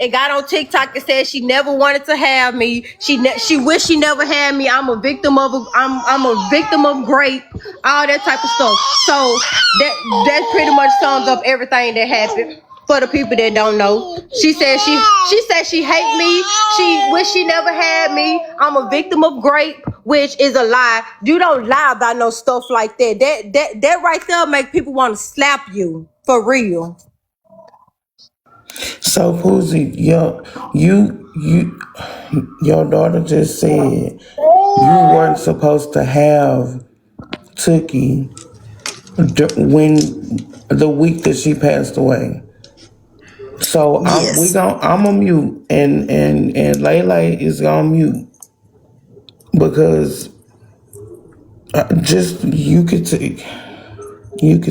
and got on TikTok and said she never wanted to have me. She wished she never had me. I'm a victim of grape, all that type of stuff. So that pretty much sums up everything that happened. For the people that don't know, she hate me. She wish she never had me. I'm a victim of grape, which is a lie. You don't lie about no stuff like that. That right there make people want to slap you for real. So Poosie, your daughter just said you weren't supposed to have Tookie when the week that she passed away. So Yes. I'm a mute and Lele is on mute because just you could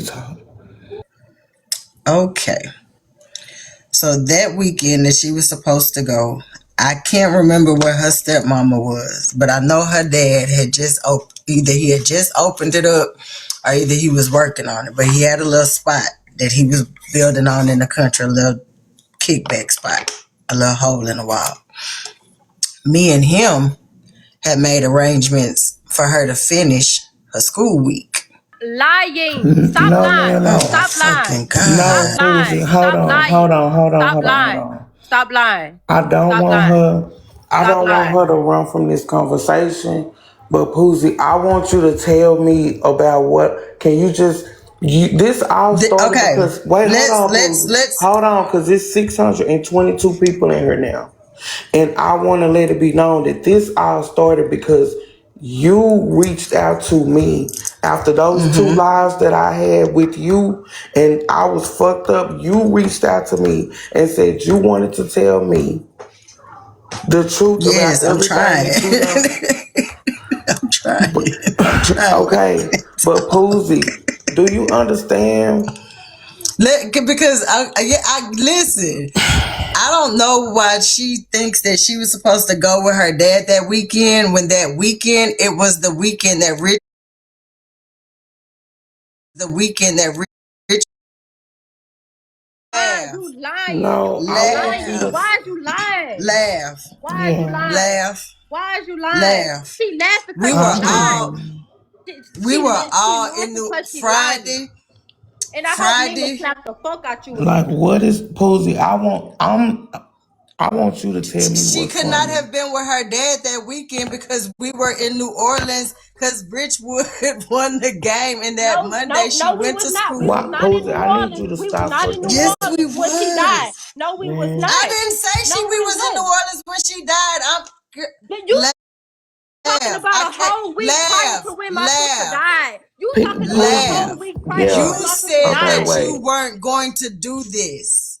talk. Okay. So that weekend that she was supposed to go, I can't remember where her stepmama was, but I know her dad had either he had just opened it up or either he was working on it. But he had a little spot that he was building on in the country, a little kickback spot, a little hole in the wall. Me and him had made arrangements for her to finish her school week. Lying. Stop No, lying. man, no. Oh, Stop lying. fucking Stop No, God. Poosie, lying. hold Stop on, hold lying. on, hold on, Stop hold on, hold lying. on. Stop lying. I don't Stop want lying. her. I Stop don't want lying. her to run from this conversation. But Poosie, I want you to tell me about what. Can you just? This all started Okay, because wait, hold let's on, let's Poosie, let's hold on, because it's 622 people in here now, and I want to let it be known that this all started because you reached out to me after those two lives that I had with you, and I was fucked up. You reached out to me and said you wanted to tell me the truth about yes, I'm everything trying. that you done. I'm trying. But, I'm trying. okay, but Poosie, do you understand? Because I listen. I don't know why she thinks that she was supposed to go with her dad that weekend when that weekend it was the weekend that Rich Lying. laugh, You lying. No, You I want you lying. to. laugh, Why is you lying? laugh, Why is you Yeah, lying? laugh, Why is you lying? laugh. She laughed We because were she I lied. all am. She, we she, were she all laughed in the because she lying. Friday. And I hope Nina Friday. slapped the fuck out you Like, again. what is Poosie? I want you to tell me She what's could not funny. have been with her dad that weekend because we were in New Orleans because Richwood won the game and that No, Monday no, she no, we went was to not. We was Why, school. not in Poosie? New I need Orleans. you to We was stop not in New fucking Yes, with we Orleans when she died. was. No, we was man. I not. didn't say No, we we was in New wasn't. Orleans when she died. Then you talking Laugh. I about a can't whole week prior to laugh. when my sister Laugh. died. You talking about a whole Poosie, Laugh. week prior to You when yeah. my sister said Okay, that died. you wait. weren't going to do this.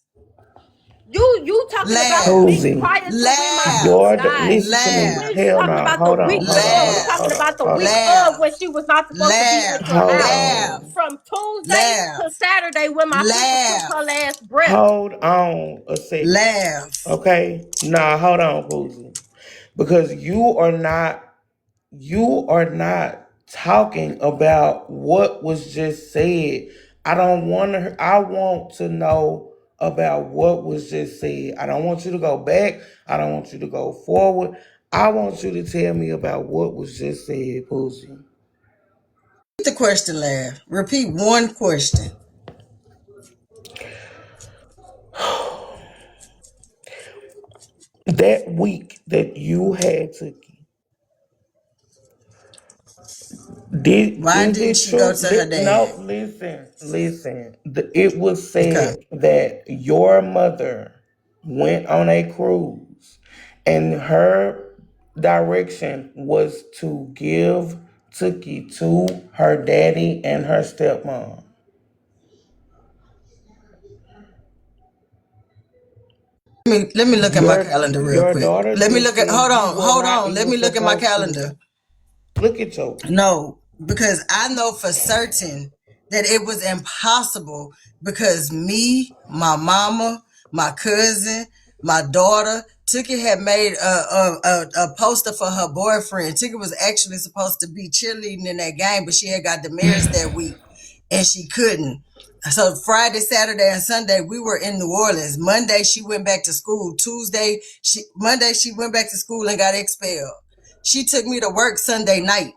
You talking about a Laugh. week Poosie, prior to when my sister Laugh. died. listen to You me. is Laugh. Hell talking no. about the Hold week on, hold on, before. hold We on, Laugh. talking hold on, about the hold week on. of Laugh. when she was not supposed to be at Laugh. your Hold house. Laugh. on. From Tuesday to Laugh. Saturday when my sister took her Laugh. last breath. Hold on a second. Laugh. Okay? Nah, hold on, Poosie. Because you are not talking about what was just said. I want to know about what was just said. I don't want you to go back. I don't want you to go forward. I want you to tell me about what was just said, Poosie. The question, laugh. Repeat one question. That week that you had to Did Why is didn't it she go true? to her No, dad? listen. It was Okay. said that your mother went on a cruise, and her direction was to give Tookie to her daddy and her stepmom. Let me look at my calendar real Your quick. daughter Let me just look at said you were hold not on. Let even me look at my supposed to calendar. look at your. No, because I know for certain that it was impossible because me, my mama, my cousin, my daughter, Tookie had made a poster for her boyfriend. Tookie was actually supposed to be cheerleading in that game, but she had got demerits that week and she couldn't. So Friday, Saturday, and Sunday we were in New Orleans. Monday she went back to school. Monday she went back to school and got expelled. She took me to work Sunday night.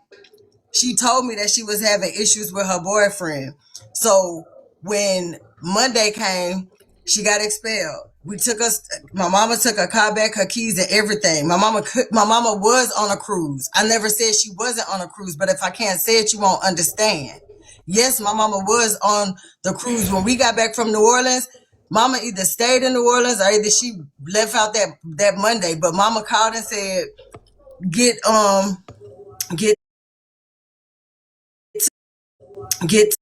She told me that she was having issues with her boyfriend. So when Monday came, she got expelled. My mama took her car back, her keys and everything. My mama was on a cruise. I never said she wasn't on a cruise, but if I can't say it, you won't understand. Yes, my mama was on the cruise. When we got back from New Orleans, mama either stayed in New Orleans or either she left out that Monday. But mama called and said, get, get, get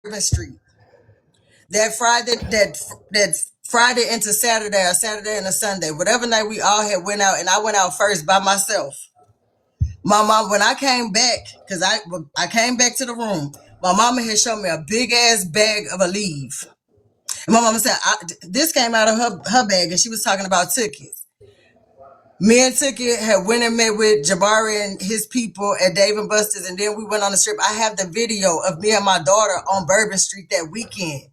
to Street. That Friday into Saturday or Saturday into Sunday, whatever night we all had went out, and I went out first by myself. My mom, when I came back, because I came back to the room, my mama had shown me a big ass bag of a leave. And my mama said, this came out of her bag, and she was talking about Tookie. Me and Tookie had went and met with Jabari and his people at Dave and Buster's, and then we went on the strip. I have the video of me and my daughter on Bourbon Street that weekend.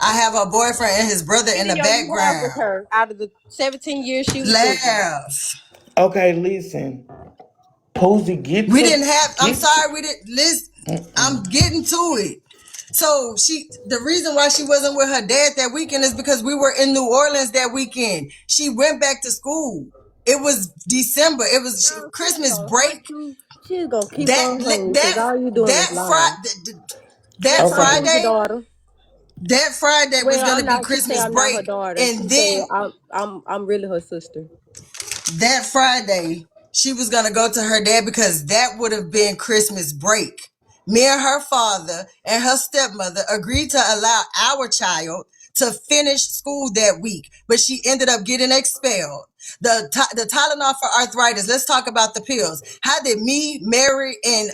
I have her boyfriend and his brother in the Video you have with background. her out of the 17 years she was with me. Laugh. Okay, listen. Posey, We didn't have, I'm get to. sorry, we didn't listen. I'm getting to it. So the reason why she wasn't with her dad that weekend is because we were in New Orleans that weekend. She went back to school. It was December. It was Girl, she's Christmas gonna hurt break. you. She's gonna keep That on hurting you because that all you doing is that lying. Friday that Yes, I Okay. am your Friday daughter. that Friday was Well, gonna I'm be not. She say Christmas I'm not her break, daughter. She and say then I'm really her sister. that Friday, she was going to go to her dad because that would have been Christmas break. Me and her father and her stepmother agreed to allow our child to finish school that week, but she ended up getting expelled. The Tylenol for arthritis. Let's talk about the pills. How did me, Mary, and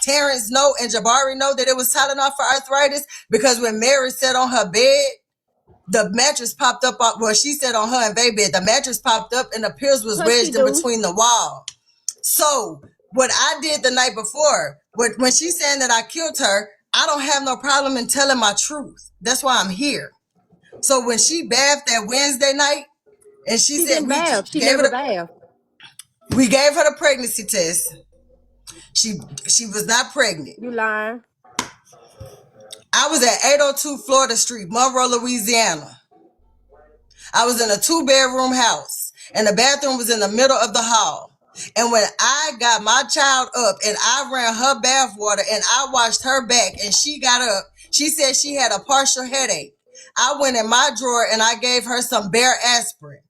Terrence know and Jabari know that it was Tylenol for arthritis? Because when Mary sat on her bed, the mattress popped up. Well, she said on her and baby bed, the mattress popped up and the pills was Cause she wedged in do. between the wall. So what I did the night before, when she's saying that I killed her, I don't have no problem in telling my truth. That's why I'm here. So when she bathed that Wednesday night, and she She said didn't bath. She never bathed. we gave her the pregnancy test. She was not pregnant. You lying? I was at 802 Florida Street, Monroe, Louisiana. I was in a 2-bedroom house, and the bathroom was in the middle of the hall. And when I got my child up and I ran her bath water and I washed her back and she got up, she said she had a partial headache. I went in my drawer and I gave her some bare aspirin.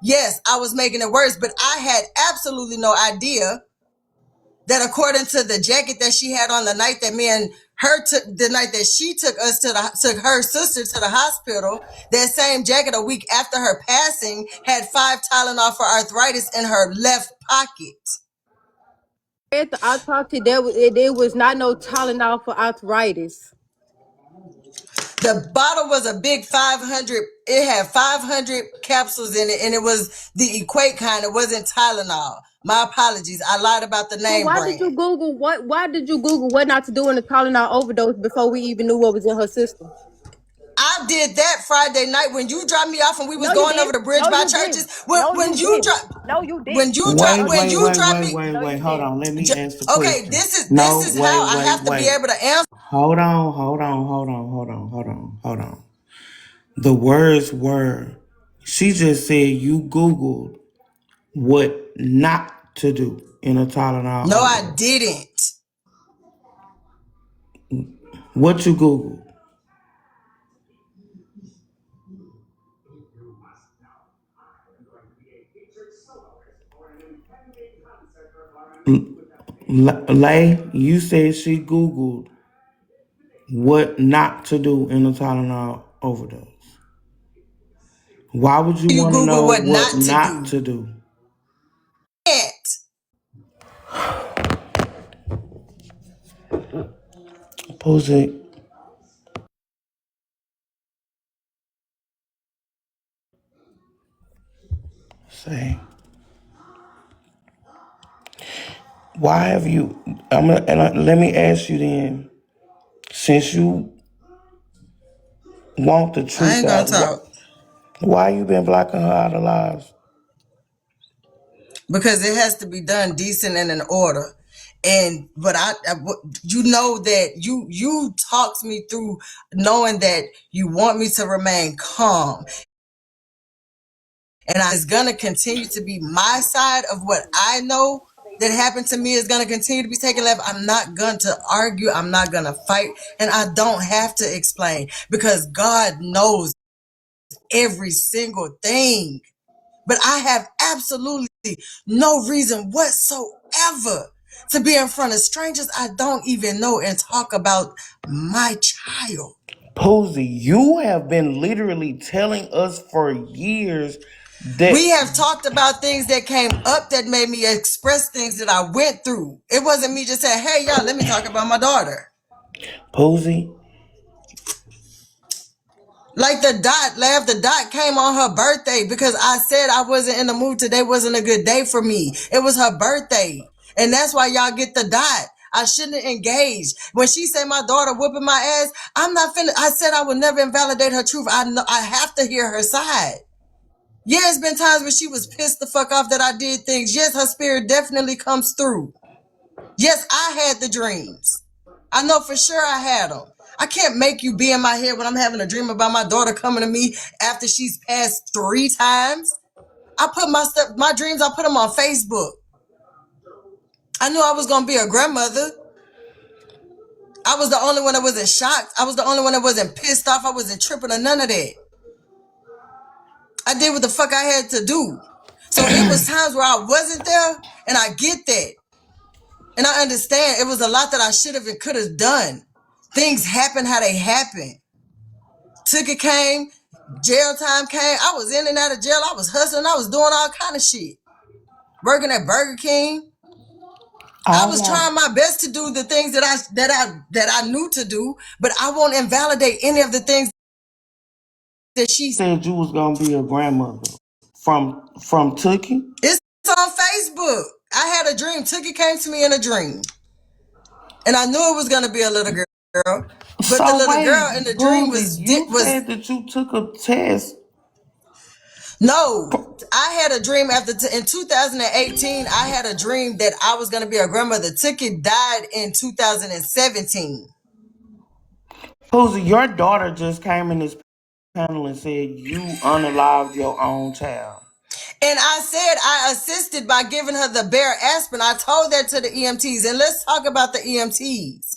Yes, I was making it worse, but I had absolutely no idea that according to the jacket that she had on the night that me and her took, the night that she took her sister to the hospital, that same jacket a week after her passing had 5 Tylenol for arthritis in her left pocket. At the autopsy, there was not no Tylenol for arthritis. The bottle was a big 500. It had 500 capsules in it, and it was the Equate kind. It wasn't Tylenol. My apologies. I lied about the Well, name why did you brand. Google what? Why did you Google what not to do in a Tylenol overdose before we even knew what was in her system? I did that Friday night when you dropped me off and we was No, you going over didn't. the bridge No, by you didn't. churches. No, When you you didn't. dropped No, you when didn't. you Wait, drop No, you when wait, you didn't. wait, drop wait, me. wait, No, wait. you Hold didn't. on. Let me ask the Okay, question. this No, is how wait, I wait, have to be wait. able to answer. Hold on, hold on, hold on, hold on, hold on, hold on. The words were, she just said you Googled what not to do in a Tylenol No, I overdose. didn't. What you Googled? Lay, you said she Googled what not to do in a Tylenol overdose. Why would you You want to Google know what what not to not do. to do? Can't. Pose say Why have you? Let me ask you then. Since you want the I truth ain't gonna out, talk why you been blocking her out of lives? because it has to be done decent and in order. And but you know that you talked me through knowing that you want me to remain calm, and it's gonna continue to be my side of what I know that happened to me is gonna continue to be taken left. I'm not going to argue. I'm not gonna fight, and I don't have to explain because God knows every single thing. But I have absolutely no reason whatsoever to be in front of strangers I don't even know and talk about my child. Poosie, you have been literally telling us for years that We have talked about things that came up that made me express things that I went through. It wasn't me just saying, hey, y'all, let me talk about my daughter. Poosie, Like the dot came on her birthday because I said I wasn't in the mood today, wasn't a good day for me. It was her birthday. And that's why y'all get the dot. I shouldn't have engaged. When she said my daughter whooping my ass, I'm not finna, I said I would never invalidate her truth. I know I have to hear her side. Yeah, it's been times when she was pissed the fuck off that I did things. Yes, her spirit definitely comes through. Yes, I had the dreams. I know for sure I had them. I can't make you be in my head when I'm having a dream about my daughter coming to me after she's passed 3 times. I put my dreams, I put them on Facebook. I knew I was going to be a grandmother. I was the only one that wasn't shocked. I was the only one that wasn't pissed off. I wasn't tripping or none of that. I did what the fuck I had to do. So it was times where I wasn't there, and I get that. And I understand it was a lot that I should have and could have done. Things happen how they happen. Ticket came, jail time came. I was in and out of jail. I was hustling. I was doing all kind of shit. Working at Burger King. I I was want trying my best to do the things that I knew to do, but I won't invalidate any of the things that she said you was gonna be a grandmother from Tookie. It's on Facebook. I had a dream. Tookie came to me in a dream. And I knew it was gonna be a little girl. But the So little girl in wait, the dream Poosie, you was said that you took a test. no. I had a dream in 2018. I had a dream that I was gonna be a grandmother. Tookie died in 2017. Poosie, your daughter just came in this panel and said you unalived your own child. And I said I assisted by giving her the bare aspirin. I told that to the EMTs. And let's talk about the EMTs.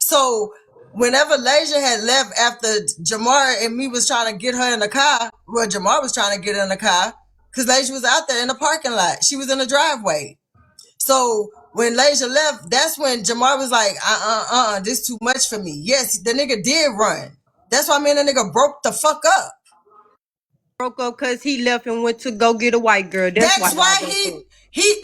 So whenever Lasia had left after Jamar and me was trying to get her in the car, well, Jamar was trying to get her in the car because Lasia was out there in the parking lot. She was in the driveway. So when Lasia left, that's when Jamar was like, this too much for me. Yes, the nigga did run. That's why me and the nigga broke the fuck up. Broke up because he left and went to go get a white girl. That's why That's y'all why broke up.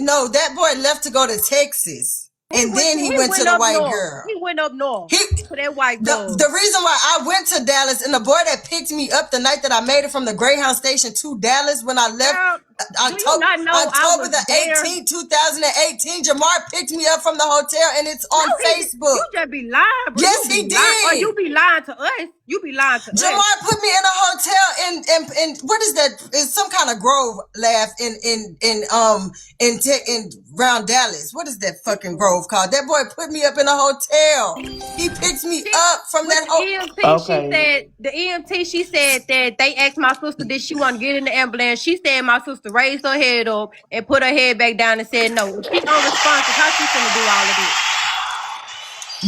no, that boy left to go to Texas. And then he He went to went the up white north. girl. He went up north He to that white girl. the reason why I went to Dallas and the boy that picked me up the night that I made it from the Greyhound station to Dallas when I left Girl, do you October not know I October was the there? 18th, 2018, Jamar picked me up from the hotel and it's No, on you Facebook. just be lying, bro. Yes, You he be lying, or did. you be lying to us. You be lying to us. Jamar put me in a hotel in what is that? It's some kind of grove laugh in around Dallas. What is that fucking grove called? That boy put me up in a hotel. He picked me up from With that the whole. EMT, Okay. she said that they asked my sister did she want to get in the ambulance. She said my sister raised her head up and put her head back down and said no. If she unresponsive, how she finna do all of this?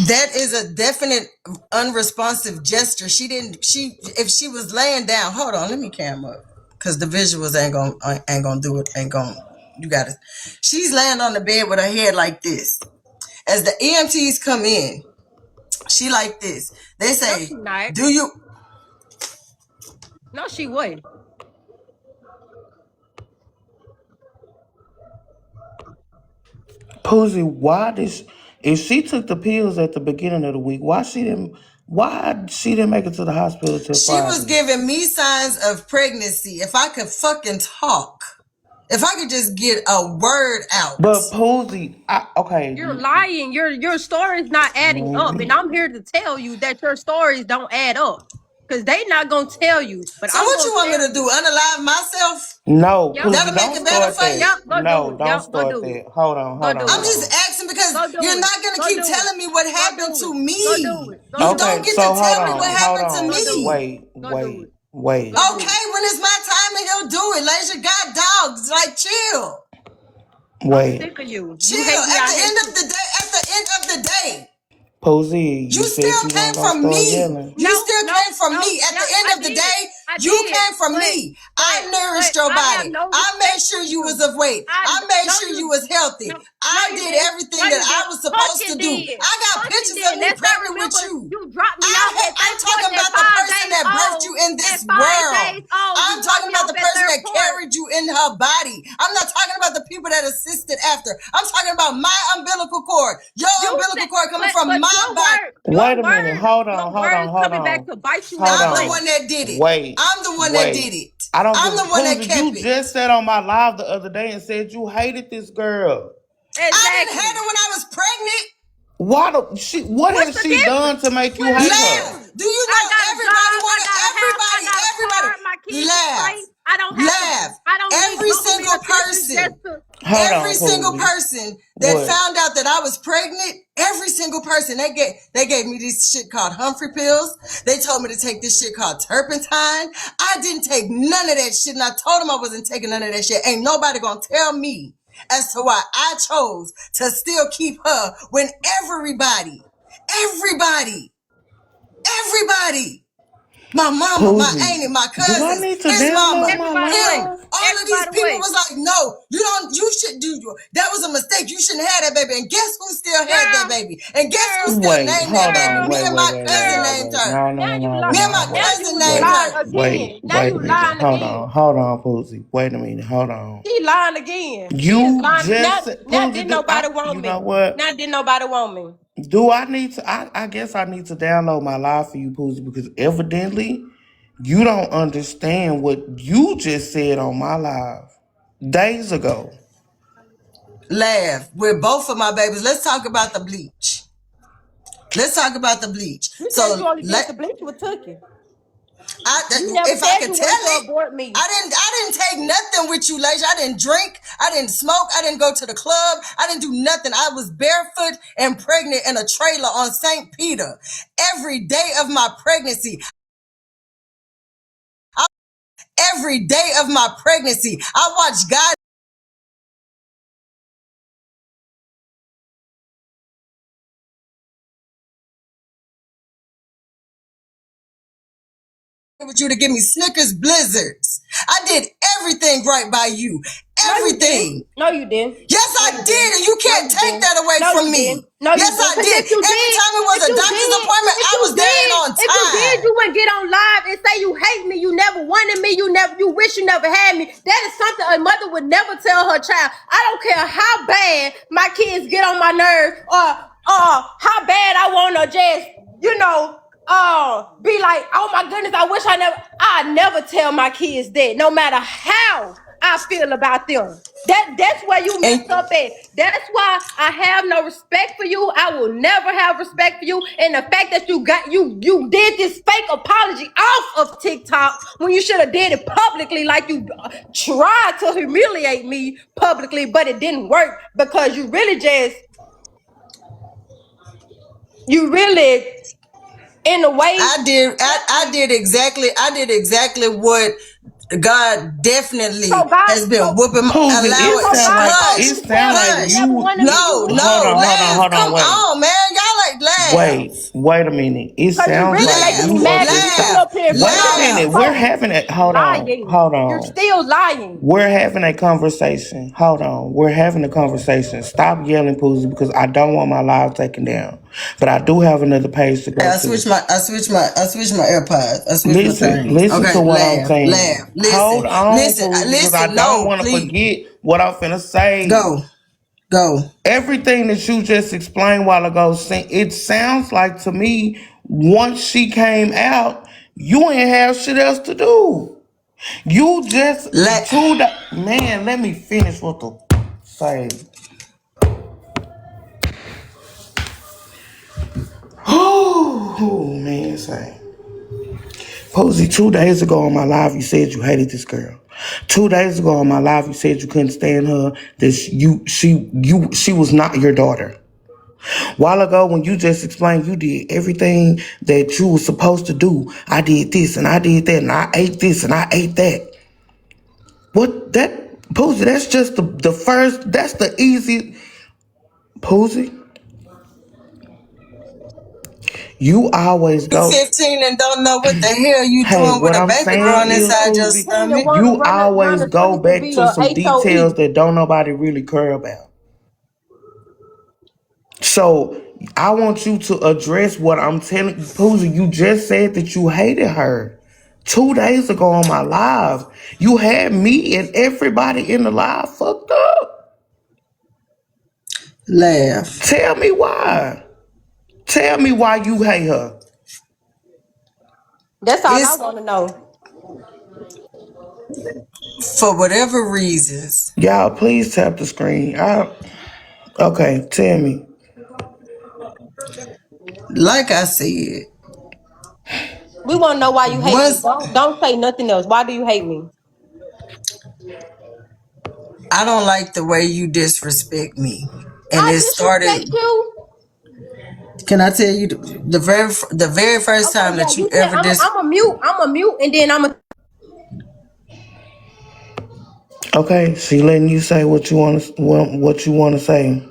That is a definite unresponsive gesture. She didn't. If she was laying down. Hold on, let me cam up because the visuals ain't gonna do it. Ain't gonna. You gotta. She's laying on the bed with her head like this. As the EMTs come in, she like this. They No, say, she not. "Do you?" No, she wouldn't. Poosie, if she took the pills at the beginning of the week, why she didn't make it to the hospital till She was Friday? giving me signs of pregnancy. If I could fucking talk. If I could just get a word out. But Poosie, You're okay, lying. Your story's not adding up, and maybe. I'm here to tell you that your stories don't add up, because they not gonna tell you, but So I'm what gonna you want tell me to do? you. Unalive myself? No, Yep, Poosie, That'll make don't it better start for that. you? yep. Go do No, it. don't Yep, go start do that. it. Hold on, Go hold on, do I'm hold it. just on. asking because Go do you're it. not gonna Go keep do it. telling me what Go happened do to it. Go do me. it. Go You do don't Okay, it. get to so hold tell me Go what on, do it. hold happened to Go on. do it. me. Wait, Go do wait, it. Go wait, do Okay, it. when it's my time and he'll do it. Laser got dogs. Like chill. I'm wait. sick of you. You Chill. hate me. At I the hate end of you. the day, at the end of the day, Poosie, you you said still you weren't came gonna from start me. yelling. You No, still no, came from no. me. At Yeah, the end I of the did. day, I you did. came from me. I But nourished your I have body. no I made respect sure for you was you. of weight. I I made no sure you you was healthy. no I you did didn't. everything No that you I didn't. was supposed Punkin to do. did. I got Punkin pictures of did. me Let's not pregnant with remember you. you dropped me off at I'm St. talking George at about the five person days that birthed you old. in At this 5 days world. old, you I'm dropped talking me about off the at person third that court. carried you in her body. I'm not talking about the people that assisted after. I'm talking about my umbilical cord, your You umbilical said, cord coming from but my body. Wait a minute. Hold on, your hold on, words hold coming back on, to bite you in hold the I'm the butt. one on. that did it. Wait, I'm the one that did wait. it. I don't give I'm a the one that Poosie. kept You it. just said on my live the other day and said you hated this girl. I didn't hate Exactly. her when I was pregnant. Why do she? What What's has the she done difference? to make you What is hate the her? Laugh. difference? Do you I know got a everybody job. I wanted got a house. I got a car. My kids is laugh. straight. I don't have to. Laugh. I don't need Every government single assistance just person, to. Hold every on, single Poosie. person that What? found out that I was pregnant, every single person, they gave me this shit called Humphrey pills. They told me to take this shit called turpentine. I didn't take none of that shit, and I told them I wasn't taking none of that shit. Ain't nobody gonna tell me as to why I chose to still keep her when everybody, everybody, my mama, my Poosie, auntie, my do I cousins, need to his download mama, my Everybody wait. him, live? all of these Everybody people wait. was like, no, you should do, that was a mistake. You shouldn't have that baby. And guess who still had that Girl, baby? And guess who girl, still Wait, named that hold baby? on. girl, Me Wait, and wait, my wait, wait, cousin wait, girl. named wait. her. No, Now no, you no, Me lie. and my no. Now Wait, cousin you named wait, lying her. again. wait, Now wait a you minute. lying Hold on, again. hold on, Poosie. Wait a minute. Hold on. She lying again. She is You lying. just Now, said, now Poosie, didn't nobody want you know me. what? Now didn't nobody want me. Do I need to? I guess I need to download my live for you, Poosie, because evidently you don't understand what you just said on my live days ago. Laugh with both of my babies. Let's talk about the bleach. Let's talk about the bleach. You said you So only did the bleach with Tookie. You never if I said could you tell wanted to it, abort me. I didn't take nothing with you, Lasia. I didn't drink. I didn't smoke. I didn't go to the club. I didn't do nothing. I was barefoot and pregnant in a trailer on St. Peter. Every day of my pregnancy, every day of my pregnancy, I watched God with you to give me Snickers blizzards. I did everything right by you. No, you didn't. Everything. No, you didn't. Yes, No, I you did, didn't. and you No, can't you take didn't. that away No, from you didn't. me. No, you Yes, didn't. I Because did. if you Every did, time it was if a you doctor's did, appointment, if I you was there and did, on if you did, time. you wouldn't get on live and say you hate me, you never wanted me, you wish you never had me. That is something a mother would never tell her child. I don't care how bad my kids get on my nerves or how bad I want to just, be like, oh my goodness, I never tell my kids that, no matter how I feel about them. That's where you mess And up at. That's why I have no respect for you. I will never have respect for you. And the fact that you did this fake apology off of TikTok when you should have did it publicly, like you tried to humiliate me publicly, but it didn't work because you really in a way. I did exactly what God definitely So God, has been so whooping Poosie, allow it. so God told you it to sound tell me like you Hush. never you. wanted me. No, Hold no, on, hold on, laugh. hold on. Come Wait, on, man. Y'all like laugh. wait a minute. It Because you sounds really like making me Laugh. you mad because you sit Laugh. up understand. here Wait a all this minute. Laugh. We're post having a. Hold on, lying. hold You're on. still lying. We're having a conversation. Hold on. We're having a conversation. Stop yelling, Poosie, because I don't want my live taken down. But I do have another page to go to. I switched my AirPods. I switched my things. Listen to Okay, what I'm laugh, saying. laugh. Hold Listen, on, listen, Poosie, because I listen. don't No, want to please. forget what I'm finna say. Go, go. Everything that you just explained a while ago, it sounds like to me, once she came out, you ain't have shit else to do. You just Like, man. Let me finish what the say. Oh man, say. Posey, 2 days ago on my live, you said you hated this girl. 2 days ago on my live, you said you couldn't stand her. That she was not your daughter. While ago, when you just explained you did everything that you were supposed to do, I did this and I did that and I ate this and I ate that. What that Posey? That's just the first. That's the easy Posey. You always you go. 15 and don't know what the hell you Hey, doing with what a I'm baby saying growing is, inside your Poosie, Ten to stomach. one, you run always the go 20 to back be to a some details HOE. that don't nobody really care about. So I want you to address what I'm telling you, Poosie. You just said that you hated her 2 days ago on my live. You had me and everybody in the live fucked up. Laugh. Tell me why. Tell me why you hate her. That's all I It's want to know. for whatever reasons. Y'all, please tap the screen. Okay, tell me. Like I said, We want to know why you hate me. once Don't say nothing else. Why do you hate me? I don't like the way you disrespect me. And I it started. disrespect you. Can I tell you the very first Okay, time yeah, that you you can. ever I'm a mute. I'm a mute, and then I'm a. Okay, she letting you say what you want to say.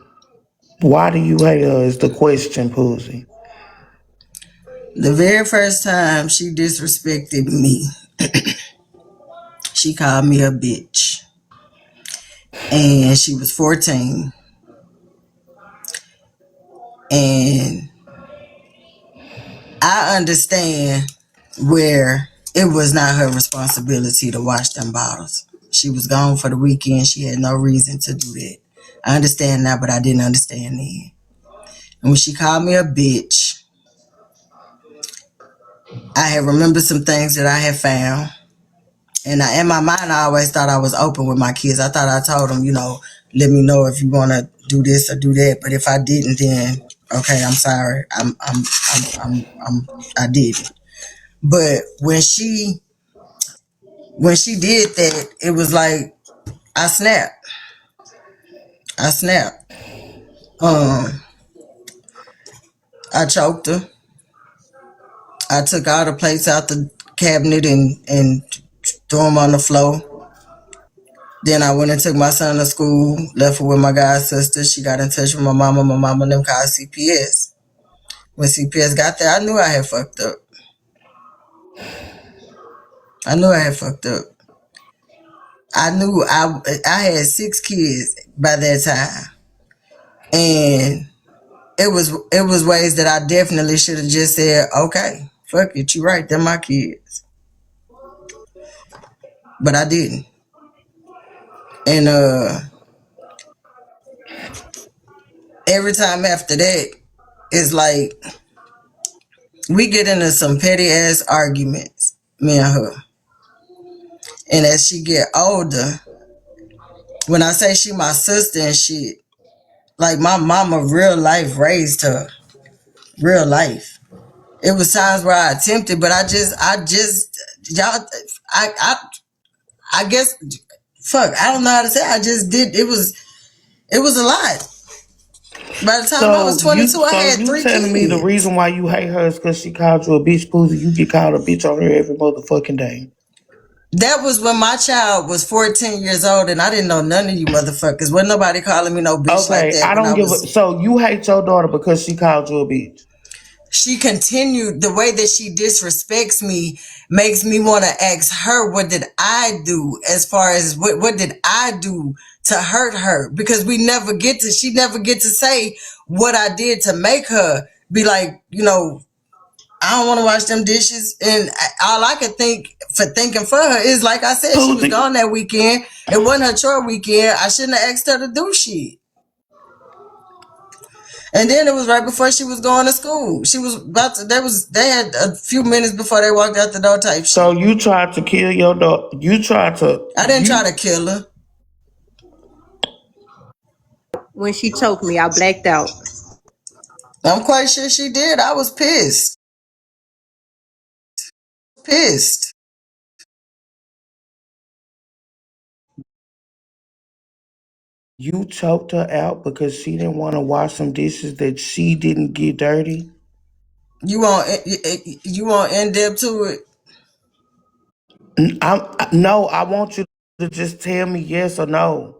Why do you hate her? Is the question, Poosie. the very first time she disrespected me, she called me a bitch. And she was 14. And I understand where it was not her responsibility to wash them bottles. She was gone for the weekend. She had no reason to do that. I understand now, but I didn't understand then. And when she called me a bitch, I had remembered some things that I had found. And in my mind, I always thought I was open with my kids. I thought I told them, let me know if you want to do this or do that. But if I didn't, then okay, I'm sorry. I didn't. But when she did that, it was like I snapped. I snapped. Um, I choked her. I took all the plates out the cabinet and threw them on the floor. Then I went and took my son to school, left her with my god sister. She got in touch with my mama. My mama and them called CPS. When CPS got there, I knew I had fucked up. I knew I had fucked up. I knew I had 6 kids by that time. And it was ways that I definitely should have just said, okay, fuck it, you right, they're my kids. But I didn't. And every time after that, it's like we get into some petty ass arguments, me and her. And as she get older, when I say she my sister and shit, like my mama real life raised her. Real life. It was times where I attempted, but y'all, I guess, fuck, I don't know how to say it. I just did. It was a lot. By the time I was So 22, I had you three telling me the kids. reason why you hate her is because she called you a bitch, Poosie? You get called a bitch on here every motherfucking day. That was when my child was 14 years old, and I didn't know none of you motherfuckers. Wasn't nobody calling me no bitch like Okay, that I when don't I give a. was. So you hate your daughter because she called you a bitch? She continued the way that she disrespects me, makes me want to ask her, what did I do, as far as what did I do to hurt her? Because she never get to say what I did to make her be like, I don't want to wash them dishes. And all I could think for thinking for her is, like I said, she was Poosie. gone that weekend. It wasn't her chore weekend. I shouldn't have asked her to do shit. And then it was right before she was going to school. She was about to. They had a few minutes before they walked out the door type So shit. you tried to kill your dog. You tried to I didn't try to kill her. When she choked me, I blacked out. I'm quite sure she did. I was pissed. Pissed. you choked her out because she didn't want to wash some dishes that she didn't get dirty. You want in depth to it? No, I want you to just tell me yes or no.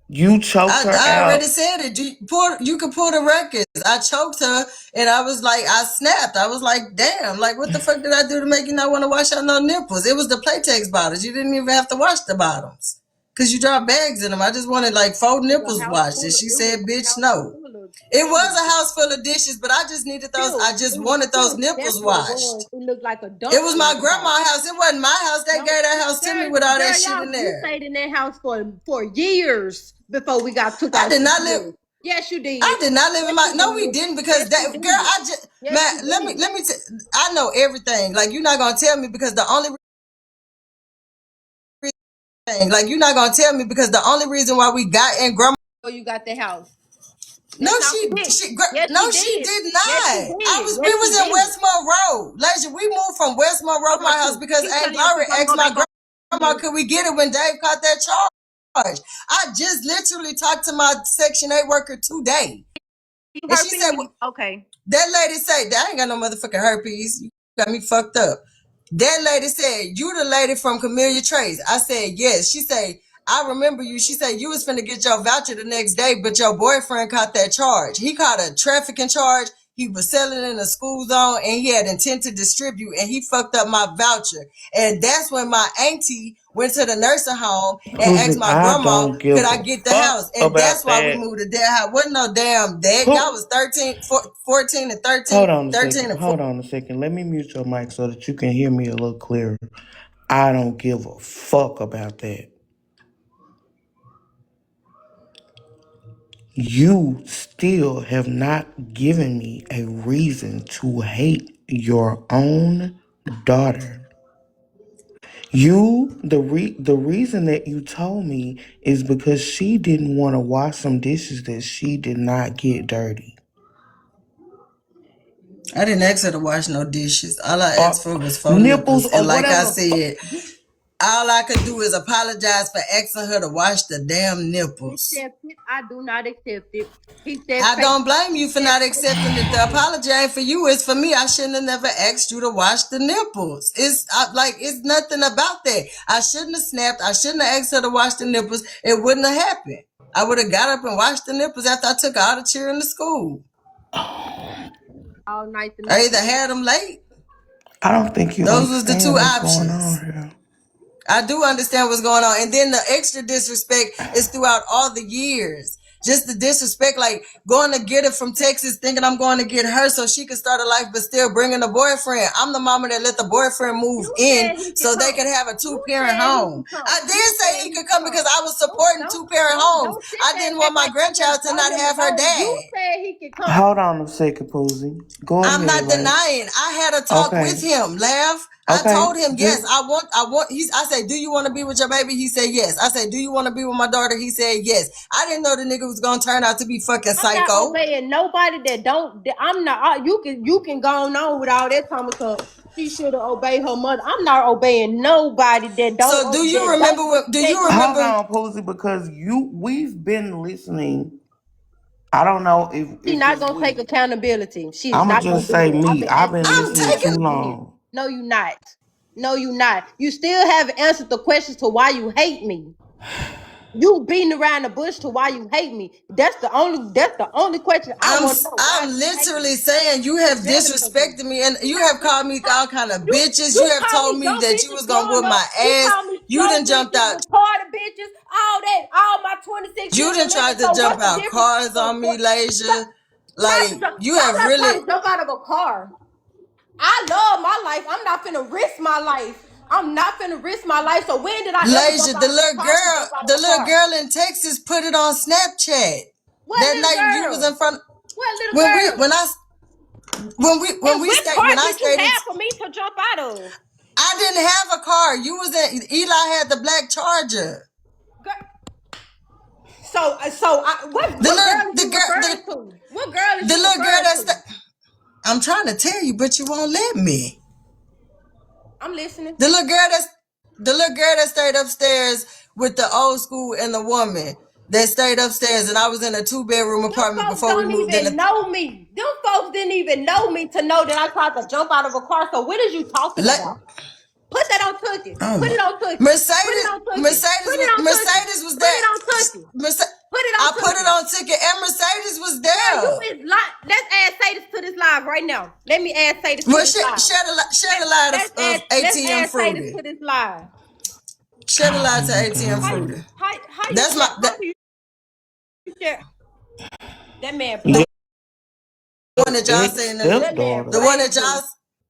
You choked her I already out. said it. You can pull the records. I choked her and I was like, I snapped. I was like, damn, like what the fuck did I do to make you not want to wash out no nipples? It was the Playtex bottles. You didn't even have to wash the bottoms because you dropped bags in them. I just wanted like 4 nipples washed. And she said, bitch, no. It was a house full of dishes, but I just needed those. I just wanted those That's nipples what it was. washed. It looked like a It dump was in my that house. grandma's house. It wasn't my house. They No, gave that house to me with all that shit in you there. stayed in that house for years before we got took I out. did not live. Yes, you did. I did not live in Yes, my. you No, we did. didn't because Yes, that you girl. did. I just Yes, man. you Let me did. let me. I know everything. Like you're not gonna tell me because the only reason. Like you're not gonna tell me because the only reason why we got in grandma. Oh, you got the house. No, That's not what did. Yes, no, she she did. did Yes, she not. did. We Yes, was she in did. Westmore Road. Lasia, we moved from Westmore Road to my house because Keep Aunt telling your Glory people I'm asked going my back grandma, on. could we get it when Dave caught that charge? I just literally talked to my Section 8 worker today. You And she herpes? said, Okay. that lady said, that I ain't got no motherfucking herpes. You got me fucked up. That lady said, you the lady from Camellia Trace. I said, yes. She said, I remember you. She said, you was finna get your voucher the next day, but your boyfriend caught that charge. He caught a trafficking charge. He was selling in a school zone and he had intent to distribute and he fucked up my voucher. And that's when my auntie went to the nursing home and asked Pussy, my I grandma, don't could give I a get the house? fuck And that's about why we that. moved to that house. Wasn't no damn dad. Y'all Who? was 14 and 13, Hold on a 13 second. and 14. Hold on a second. Let me mute your mic so that you can hear me a little clearer. I don't give a fuck about that. You still have not given me a reason to hate your own daughter. The reason that you told me is because she didn't want to wash some dishes that she did not get dirty. I didn't ask her to wash no dishes. All I asked Or for was 4 nipples. nipples And or like I whatever the fuck. said, all I could do is apologize for asking her to wash the damn nipples. Accept it. I do not accept it. He said, I pay. don't blame you for He said, not pay accepting it. The for it. apology ain't for you. It's for me. I shouldn't have never asked you to wash the nipples. It's nothing about that. I shouldn't have snapped. I shouldn't have asked her to wash the nipples. It wouldn't have happened. I would have got up and washed the nipples after I took all the children to school. All night the I next either day. had them late. I don't think you Those was the two understand what's going on options. here. I do understand what's going on. And then the extra disrespect is throughout all the years. Just the disrespect, like going to get her from Texas, thinking I'm going to get her so she can start a life, but still bringing a boyfriend. I'm the mama that let the boyfriend move You in said he could so they come. could have a You 2-parent said he home. could come. I did You say said he he could could come come. because I was supporting 2-parent homes. Don't sit I there and didn't want act my like you just grandchild to brought not him have her along. You dad. said he could come. Hold on a second, Poosie. Go I'm ahead, not right? denying. I had a talk with Okay. him, laugh. I Okay. told him, yes, Just I said, do you want to be with your baby? He said, yes. I said, do you want to be with my daughter? He said, yes. I didn't know the nigga was going to turn out to be fucking I'm not psycho. obeying nobody that don't. I'm not. You can go on with all that Thomas. She should have obeyed her mother. I'm not obeying nobody that don't So do respect you me. hold remember, on, Posey, because we've been listening. I don't know She's if not it's gonna take we. accountability. She's I'ma not gonna just do say that. I've me. been I've asking been her I'm listening too taking, questions. long. No, you not. No, you not. You still haven't answered the questions to why you hate me. You beating around the bush to why you hate me. That's the only. That's the only question I want to know. Why I'm do you hate me? literally saying you have disrespected me and you have called me all kind of bitches. You You have call told me me dumb that you bitches was going to growing whip my up. You ass. call me You slow done jumped bitches, out. retarded bitches, all that, all my 26 You years done of living. tried to So jump what's the out difference? cars on me, Lasia. Not, Like, you I'm have not really, trying to jump out of a car. I love my life. I'm not finna risk my life. I'm not finna risk my life. So when did I ever jump Lasia, out of a car to jump out of the a little car? girl in Texas put it on Snapchat. What That little night you was girl? in front. What little When we girl? when And we which stayed car when I did you stayed in, have for me to jump out of? I didn't have a car. You was in Eli had the black Charger. What girl is The you girl referring to? What girl is the you little girl referring that's to? I'm trying to tell you, but you won't let me. I'm listening. The little girl that stayed upstairs with the old school and the woman that stayed upstairs, and I was in a 2-bedroom Them apartment folks before we don't moved in. even know me. Them folks didn't even know me to know that I tried to jump out of a car. So what is you talking about? Put that on Tookie. Oh Put my, it on Tookie. Put it Mercedes, on Tookie. Put it on Tookie. Mercedes was Put it there. on Tookie. Put it on I put it Tookie. on ticket, and Mercedes was Girl, you there. is like. Let's add Sadis to this live right now. Let me add Sadis to Well, this live. share the light of Let's ATM add Sadis to Fruity. this live. Share the light Oh to my ATM How god. Fruity. how you That's share? my How do you share? That man the play. one that y'all Ex seen That man stepdaughter. the one that playing. y'all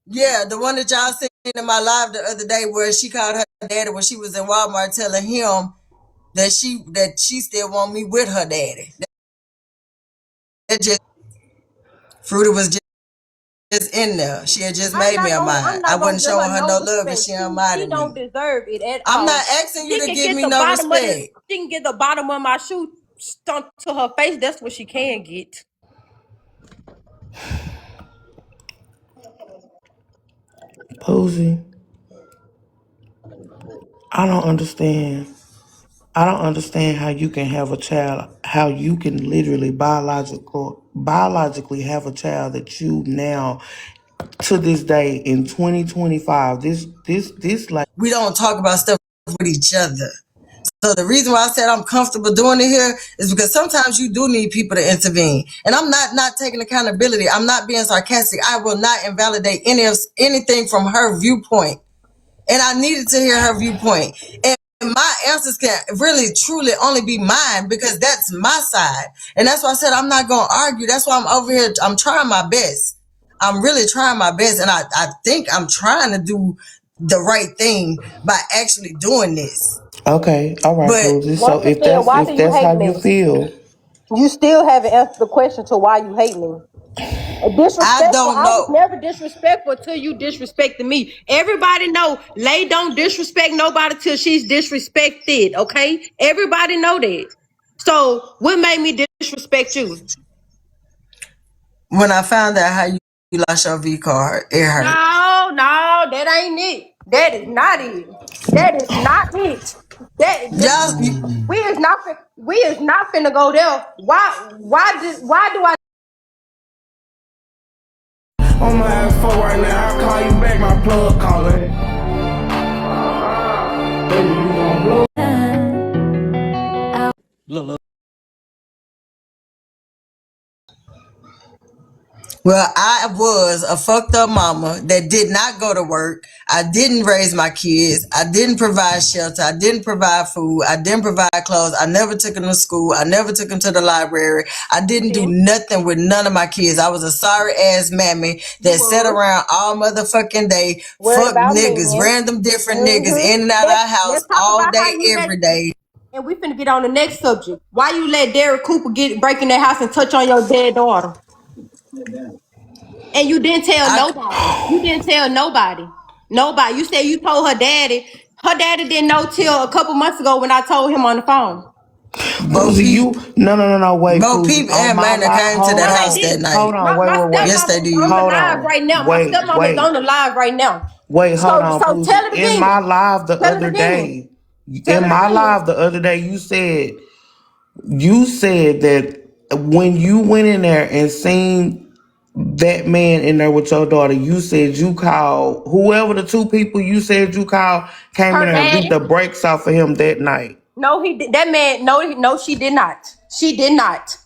yeah, the one that y'all seen in my live the other day where she called her daddy when she was in Walmart telling him that she still want me with her daddy. That just Fruity was just in there. She had just made me a I'm mind. I not gonna wasn't give her showing her no no love and respect. she unminded She don't me. deserve it at I'm not all. asking you to give me no respect. She can get the bottom of my shoe stuck to her face. That's what she can get. Poosie, I don't understand. I don't understand how you can have a child, how you can literally biologically have a child that you now to this day in 2025. This like We don't talk about stuff with each other. So the reason why I said I'm comfortable doing it here is because sometimes you do need people to intervene. And I'm not taking accountability. I'm not being sarcastic. I will not invalidate anything from her viewpoint. And I needed to hear her viewpoint. And my answers can really truly only be mine because that's my side. And that's why I said I'm not gonna argue. That's why I'm over here. I'm trying my best. I'm really trying my best. And I think I'm trying to do the right thing by actually doing this. okay, all right, But Poosie. So Once again, why do if you that's hate how you me? feel, You still haven't answered the question to why you hate me. I Disrespectful. don't I was know. never disrespectful till you disrespected me. Everybody know Lay don't disrespect nobody till she's disrespected. Okay, everybody know that. So what made me disrespect you? When I found out how you lost your V card, it hurt. No, that ain't it. That is not it. That is not it. Y'all, We is not finna go there. Why do I on my ass phone right now. I'll call you back, my plug calling. well, I was a fucked up mama that did not go to work. I didn't raise my kids. I didn't provide shelter. I didn't provide food. I didn't provide clothes. I never took them to school. I never took them to the library. I didn't do didn't? nothing with none of my kids. I was a sorry ass mammy You that sat was around all motherfucking day, worried fuck about me, niggas, man. random different niggas Mm-hmm. in and out of our Let's house talk all about how day, you let every day. and we finna get on the next subject. Why you let Derek Cooper break in that house and touch on your dead daughter? And you didn't tell I, nobody. You didn't tell nobody. Nobody. You said you told her daddy. Her daddy didn't know till a couple months ago when I told him on the phone. Bo Poosie, Peep, no, wait, Bo Poosie. Peep On and my Manor life, came to No, that they house that didn't. night. hold on, My Yes, stepmama they is on the did. hold live on, right now. My stepmama is on the live right now. hold on, So tell Poosie. it In my again. live the Tell it other again. day, Tell it again. you said that when you went in there and seen that man in there with your daughter, you said you called whoever the two people you said you called came in Her there and beat daddy. the brakes off of him that night. No, he did. That man. No, she did not. She did not.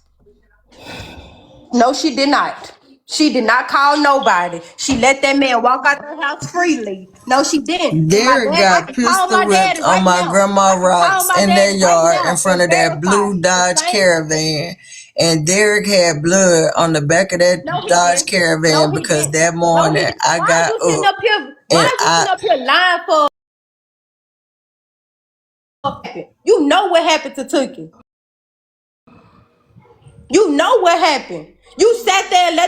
No, she did not. She did not call nobody. She let that man walk out her house freely. No, she didn't. And my Derek dad, I got can call pistol my whipped daddy on right my now. grandma I can call rocks my in their daddy right yard in now front and of that verify blue the Dodge same. Caravan. And Derek had blood on the back of that No, he Dodge didn't. No, Caravan he because didn't. that No, he morning didn't. I got up Why and are you sitting up here lying for? You know what happened to Tookie. You know what happened. You sat there and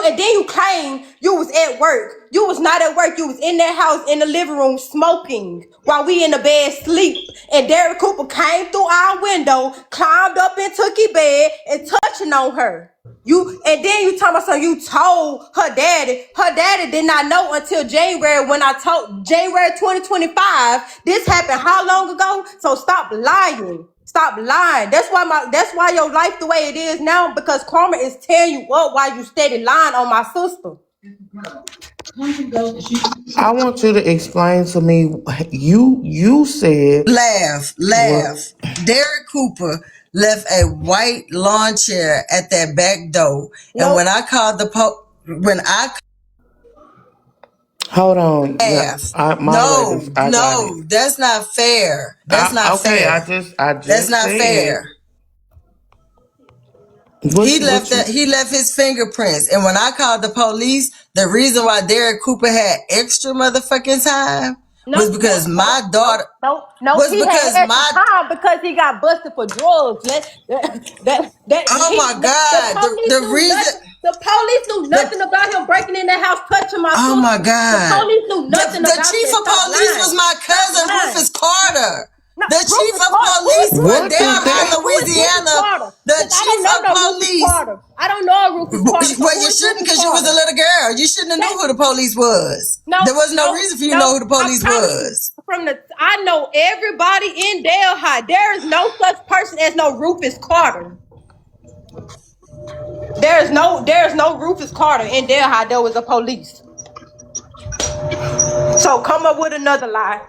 and then you claim you was at work. You was not at work. You was in that house in the living room smoking while we in the bed sleep. And Derek Cooper came through our window, climbed up in Tookie bed and touching on her. And then you talking about something you told her daddy. Her daddy did not know until January when I told January 2025. This happened how long ago? So stop lying. Stop lying. That's why your life the way it is now, because karma is tearing you up while you steady lying on my sister. I want you to explain to me. You said what? Laugh. Derek Cooper left a white lawn chair at that back door, and when Nope. I called when I Hold on, yeah, laugh, moderators, I got it. no, that's not fair. That's not Okay, fair. I That's just not said fair. what you. He left his fingerprints, and when I called the police, the reason why Derek Cooper had extra motherfucking time was Nope, nope, because nope, my nope, daughter nope, nope. was He had because extra my time because he got busted for drugs. oh my The god, police the knew reason nothing. The police knew the nothing about him breaking in that house, touching my oh my sister. The god, police knew nothing the about chief that. of Stop police was lying. my Stop cousin lying. Rufus Carter. No, The chief Rufus of Carter. Who is police when What they Rufus does were Carter? in that? Who is Rufus Louisiana, Carter? the Because I don't chief know of no Rufus police. Carter. I don't know a Rufus Carter. So Well, who you is shouldn't Rufus because you was a Carter? little girl. You shouldn't have knew That who the police was. no, There was no no, reason for you to know no. who the I police promise you. was. I know everybody in Delhi. There is no such person as no Rufus Carter. There is no Rufus Carter in Delhi. There was a police. So come up with another lie.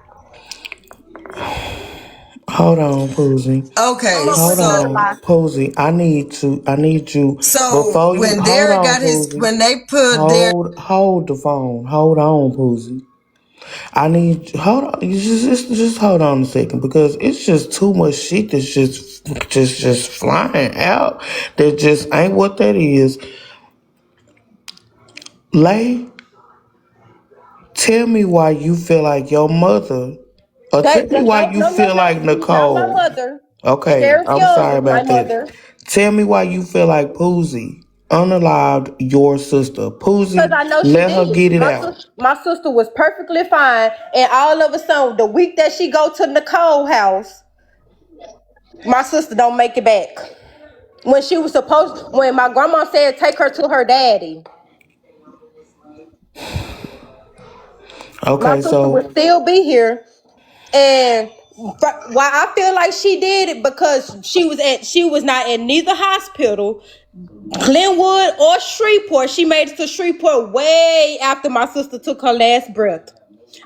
Hold on, Poosie. Come Okay, up Hold with another so on, lie. Poosie. I need you before you. when Hold Derek on, got Poosie. when they put their Hold the phone. Hold on, Poosie. I need hold on. You just hold on a second because it's just too much shit that's just flying out. That just ain't what that is. Lay, tell me why you feel like your mother, or tell me why you feel No. like She's not my Nicole. mother. Okay, Sheriff I'm Young sorry is my about that. mother. Tell me why you feel like Poosie unalived your sister. Because Poosie, I know she let her did. get it out. My sister was perfectly fine, and all of a sudden, the week that she go to Nicole house, my sister don't make it back. When my grandma said take her to her daddy, my Okay, sister would so still be here. And why I feel like she did it because she was not in neither hospital, Glenwood or Shreveport. She made it to Shreveport way after my sister took her last breath.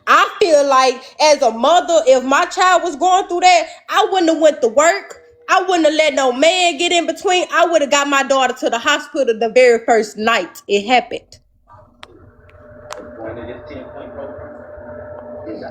I feel like as a mother, if my child was going through that, I wouldn't have went to work. I wouldn't have let no man get in between. I would have got my daughter to the hospital the very first night it happened.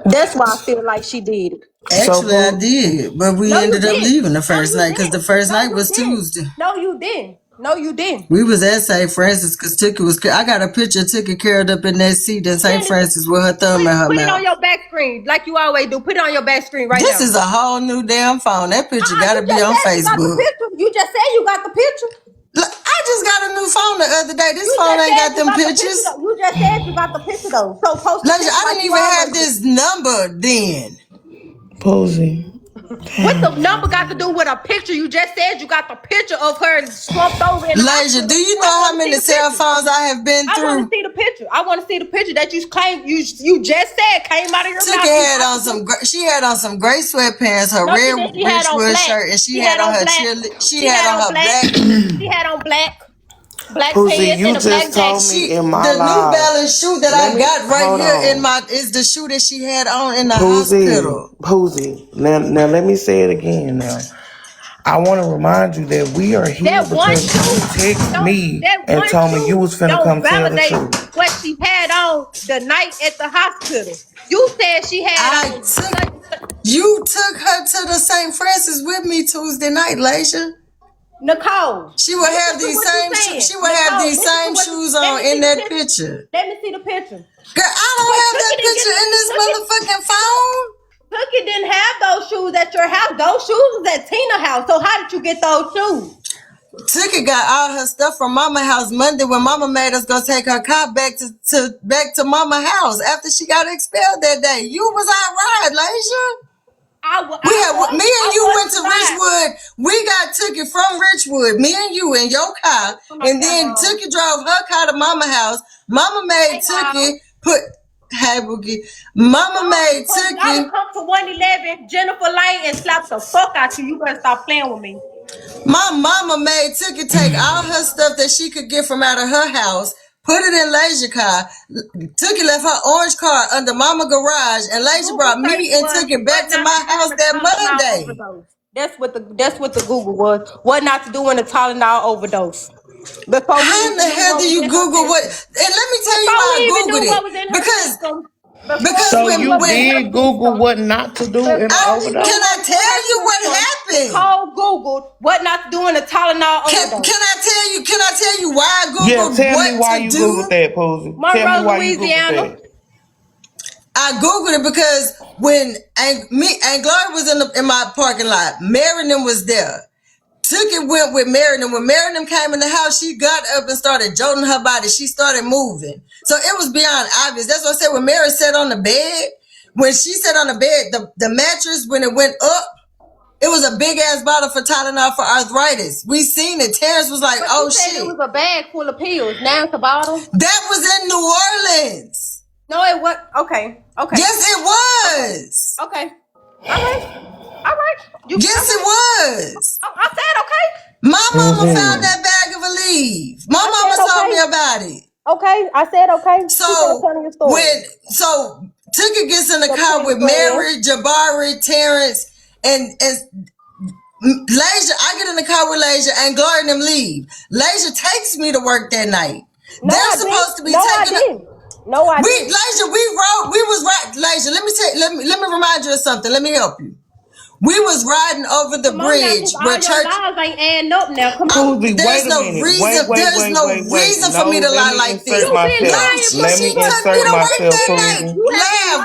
That's why I feel like she did it. so actually I Pooh, did, but we No, you ended up didn't. leaving the No, first you night because the didn't. first No, night you was didn't. Tuesday. No, you didn't. No, you didn't. We was at St. Francis because Tookie was. I got a picture of Tookie curled up in that seat in St. Send it. Francis with her thumb in her Put it on mouth. your back screen like you always do. Put it on your back screen right This now. is a whole new damn phone. That picture got You to be just on said you got the Facebook. picture. You just said you got the picture. Look, I just got a new phone the other day. This You phone just ain't said got you them got the picture pictures. though. You just said you got the picture though. So post the Like, picture I like didn't you even have always do. this number then. Poosie. What the Damn. number got to do with a picture? You just said you got the picture of her slumped over in the Lasia, do hospital. you know I how want to see many the cell picture. phones I have been I want to through? see the picture. I want to see the picture that you claim you just said came out of your Tookie mouth. You had got on the some. picture. She had on some gray sweatpants, her No, she red did. She had on Richwood black. shirt, and she She had had on on her black. cheerleader. She She had had on on her black. black. She had on black Poosie, pants you and a just black told jacket. me She in my the New live. Balance shoe that Let I me got right hold here in on. my is the shoe that she had on in the Poosie, hospital. Poosie. Now let me say it again now. I want to remind you that we are here That one because you shoe text don't me that and one told me you shoe was finna don't come tell the validate truth. what she had on the night at the hospital. You said she had I on took you took her to the St. Francis with me Tuesday night, Lasia. Nicole. She would Listen have to these what you same saying. she would have Nicole, these listen to same what you shoes let on me see in the that picture. picture. Let me see the picture. Girl, I don't But have that Tookie didn't picture in this get motherfucking phone. Tookie didn't have those shoes at your house. Those shoes was at Tina's house. So how did you get those shoes? Tookie got all her stuff from Mama house Monday when Mama made us go take her car back to Mama house after she got expelled that day. You was outright, Lasia. Me and you went to Richwood. We got Tookie from Richwood. Me and you in your car, and then Tookie drove her car to Mama house. Mama made Tookie put. Hey, Boogie. Mama made Tookie. I would come to 111 Jennifer Lane and slap the fuck out you. You better stop playing with me. My mama made Tookie take all her stuff that she could get from out of her house, put it in Lasia car. Tookie left her orange car under Mama garage, and Lasia brought me and Tookie back to my house that Monday. That's what the Google was. What not to do in a Tylenol overdose. How in the hell do you Google what? And let me tell you why I Googled it. Because so you did Google what not to do in an overdose? Can I tell you what happened? Call Google what not to do in a Tylenol overdose. Can I tell you why I Googled yeah, tell what me why to you do? Googled that, Poosie. Tell me why you Googled that. I Googled it because when Aunt Gloria was in my parking lot, Marion was there. Tookie went with Marion. When Marion came in the house, she got up and started jolting her body. She started moving. So it was beyond obvious. That's what I said when Marion sat on the bed. When she sat on the bed, the mattress, when it went up, it was a big ass bottle for Tylenol for arthritis. We seen it. Terrence was like, "Oh shit!" It was a bag full of pills. Now it's a bottle. That was in New Orleans. No, it was okay. Yes, it was. Okay. All right. Yes, it was. I said okay. My mama found that bag of Aleve. My mama told me about it. Okay, I said okay. So Tookie gets in the car with Mary, Jabari, Terrence, and Lasia. I get in the car with Lasia, and Gloria and them leave. Lasia takes me to work that night. They're supposed to be taking. No, I didn't. Lasia, we rode. We was right. Lasia, let me remind you of something. Let me help you. We was riding over the bridge where church. Ain't adding up now. Come on. There's no reason. There's no reason for me to lie like this. Let me insert myself, Poosie.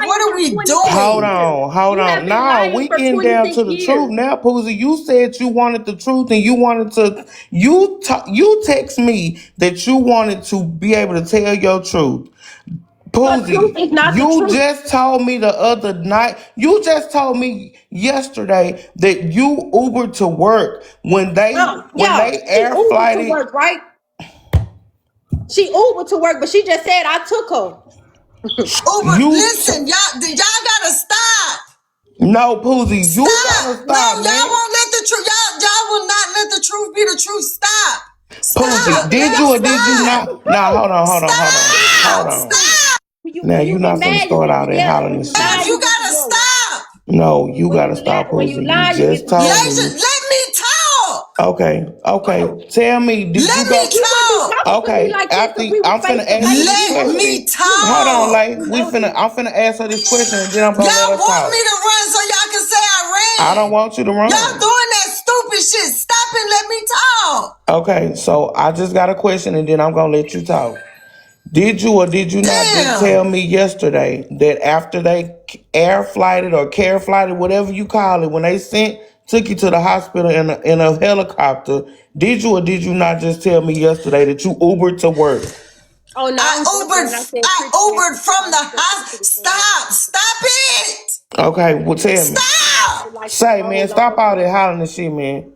What are we doing? Hold on. No, we getting down to the truth now, Poosie. You said you wanted the truth, and you wanted to. You text me that you wanted to be able to tell your truth. Poosie, you just told me the other night, you just told me yesterday that you Ubered to work when they air flighted. To work, right? She Ubered to work, but she just said I took her. Listen, y'all gotta stop. No, Poosie, you gotta stop. No, y'all won't let the truth. Y'all will not let the truth be the truth. Stop. Poosie, did you or did you not? Now hold on. Stop. Now you're not gonna start out there hollering and shit. You gotta stop. No, you gotta stop, Poosie. You just told me. Let me talk. Okay. Tell me, did let you me talk. Okay, after I'm finna ask you this question. Let me talk. Hold on, like I'm finna ask her this question, and then I'm gonna let her talk. Y'all want me to run so y'all can say I ran? I don't want you to run. Y'all doing that stupid shit. Stop and let me talk. Okay, so I just got a question, and then I'm gonna let you talk. Did you or did you not just tell me yesterday that after they air flighted or care flighted, whatever you call it, when they took you to the hospital in a helicopter, did you or did you not just tell me yesterday that you Ubered to work? Oh no! I Ubered from the hospital. Stop it! Okay, well tell me. Stop! Say, man, stop all that hollering and shit, man.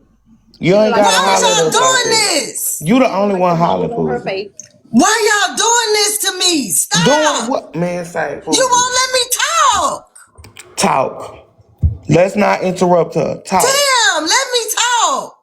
You ain't gotta holler at us. Why y'all doing this? You the only one hollering, Poosie. Why y'all doing this to me? Stop! Doing what, man? Say, Poosie. You won't let me talk. Talk. Let's not interrupt her. Talk. Damn, let me talk.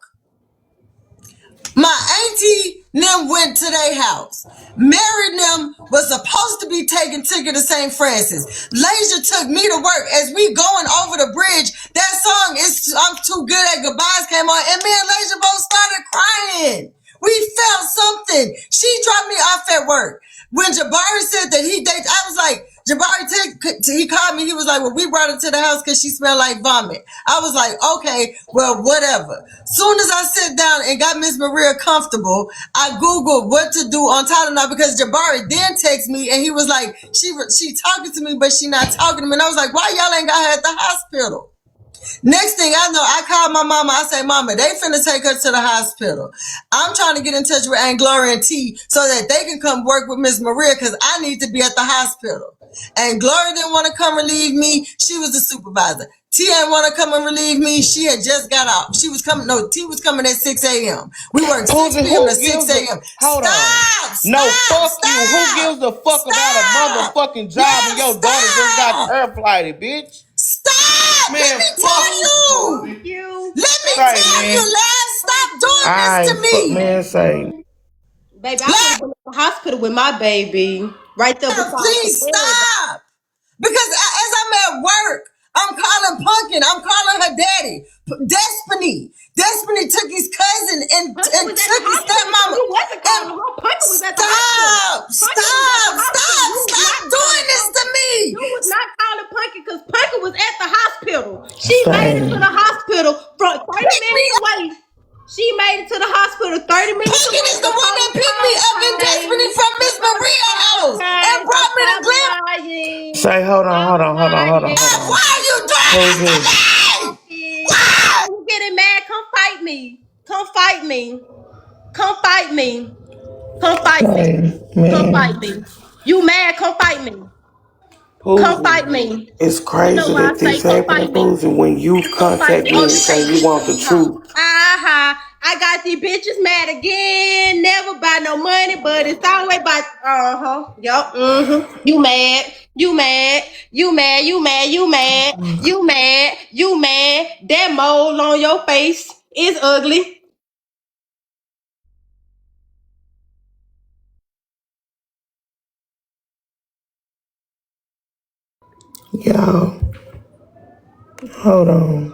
My auntie them went to their house. Mary them was supposed to be taking Tookie to St. Francis. Lasia took me to work. As we going over the bridge, that song is I'm Too Good at Goodbyes came on, and me and Lasia both started crying. We felt something. She dropped me off at work. When Jabari said that I was like, Jabari, he called me. He was like, well, we brought her to the house because she smelled like vomit. I was like, okay, well, whatever. Soon as I sit down and got Miss Maria comfortable, I Googled what to do on Tylenol because Jabari then texted me and he was like, she talking to me, but she not talking to me. And I was like, why y'all ain't got her at the hospital? Next thing I know, I called my mama. I say, Mama, they finna take her to the hospital. I'm trying to get in touch with Aunt Gloria and T so that they can come work with Miss Maria because I need to be at the hospital. And Gloria didn't want to come relieve me. She was the supervisor. T didn't want to come and relieve me. She had just got out. She was coming. No, T was coming at 6 a.m. We worked 6 Poosie, p.m. to who 6 gives a a.m. hold on? Stop! No, Stop! fuck you. Who Stop! gives a fuck about a Stop! motherfucking job Yeah, when your daughter just got stop! turf flighted, bitch? Stop! Let Man, me fuck tell you, you! Poosie. You, Let me Say, tell you, man. lad, stop doing this I to fuck, me. man. Say, baby, I would Lad, have been at the hospital with my baby right there beside the please bed. stop. Because as I'm at work, I'm calling Pumpkin. I'm calling her daddy. Destiny. Destiny took his cousin Punkin and was at the took his hospital, so stepmama. you wasn't And calling her. Punkin was at the hospital. stop, Punkin was at stop, the hospital. stop, You was stop not doing calling this to Punkin. me. You was not calling Punkin because Punkin was at the hospital. She made it to say, the hospital from 30 Pick me minutes up. away. She made it to the hospital 30 minutes Pumpkin away is the one before that the picked me up in Destiny okay. from Miss Maria house and Okay, so brought me to stop Glen. lying. say, hold on, Stop hold on, hold on, hold on, hold lying. on. Why are you doing this to Poosie, me? Why Why? you getting mad? Come fight me. Come fight me. Come fight me. Come fight me. say, Come fight man, me. You mad? Come fight me. Come Poosie. fight me. It's You know crazy why I that say this come happening, fight me. Poosie, when you Come fight contact me. Oh, me and you say can't you get want the TikTok. truth. I got these bitches mad again. Never buy no money, but it's always about Yup. You mad. You mad. You mad. You mad. You mad. You mad. You mad. That mole on your face is ugly. Y'all, hold on.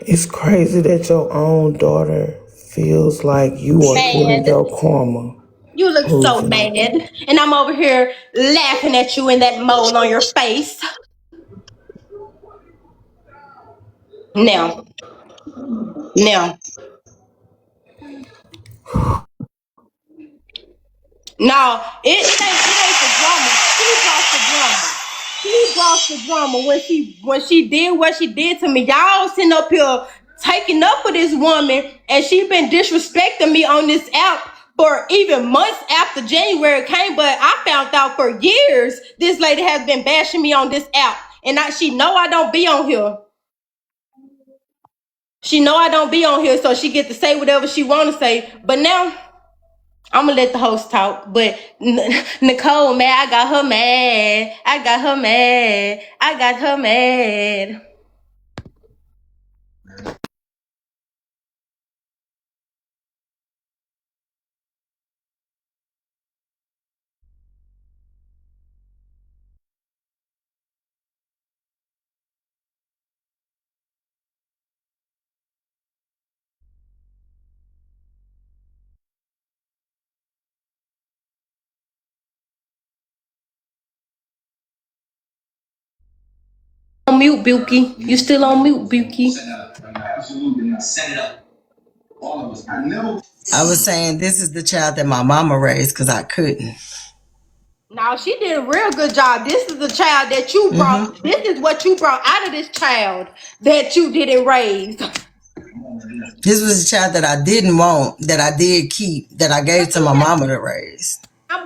It's crazy that your own daughter feels like you are getting Mad. your karma. You look so Poosie. mad. And I'm over here laughing at you and that mole on your face. Now. Now. No, it ain't the drama. She brought the drama when she did what she did to me. Y'all sitting up here taking up for this woman, and she been disrespecting me on this app for even months after January came. But I found out for years this lady has been bashing me on this app, and she know I don't be on here. She know I don't be on here, so she get to say whatever she want to say. But now I'm gonna let the host talk, but Nicole, man, I got her mad. I got her mad. I got her mad. On mute, Bilky. You still on mute, Bilky. I was saying this is the child that my mama raised because I couldn't. Now she did a real good job. This is the child that you brought. This is what you brought out of this child that you didn't raise. This was a child that I didn't want, that I did keep, that I gave to my mama to raise.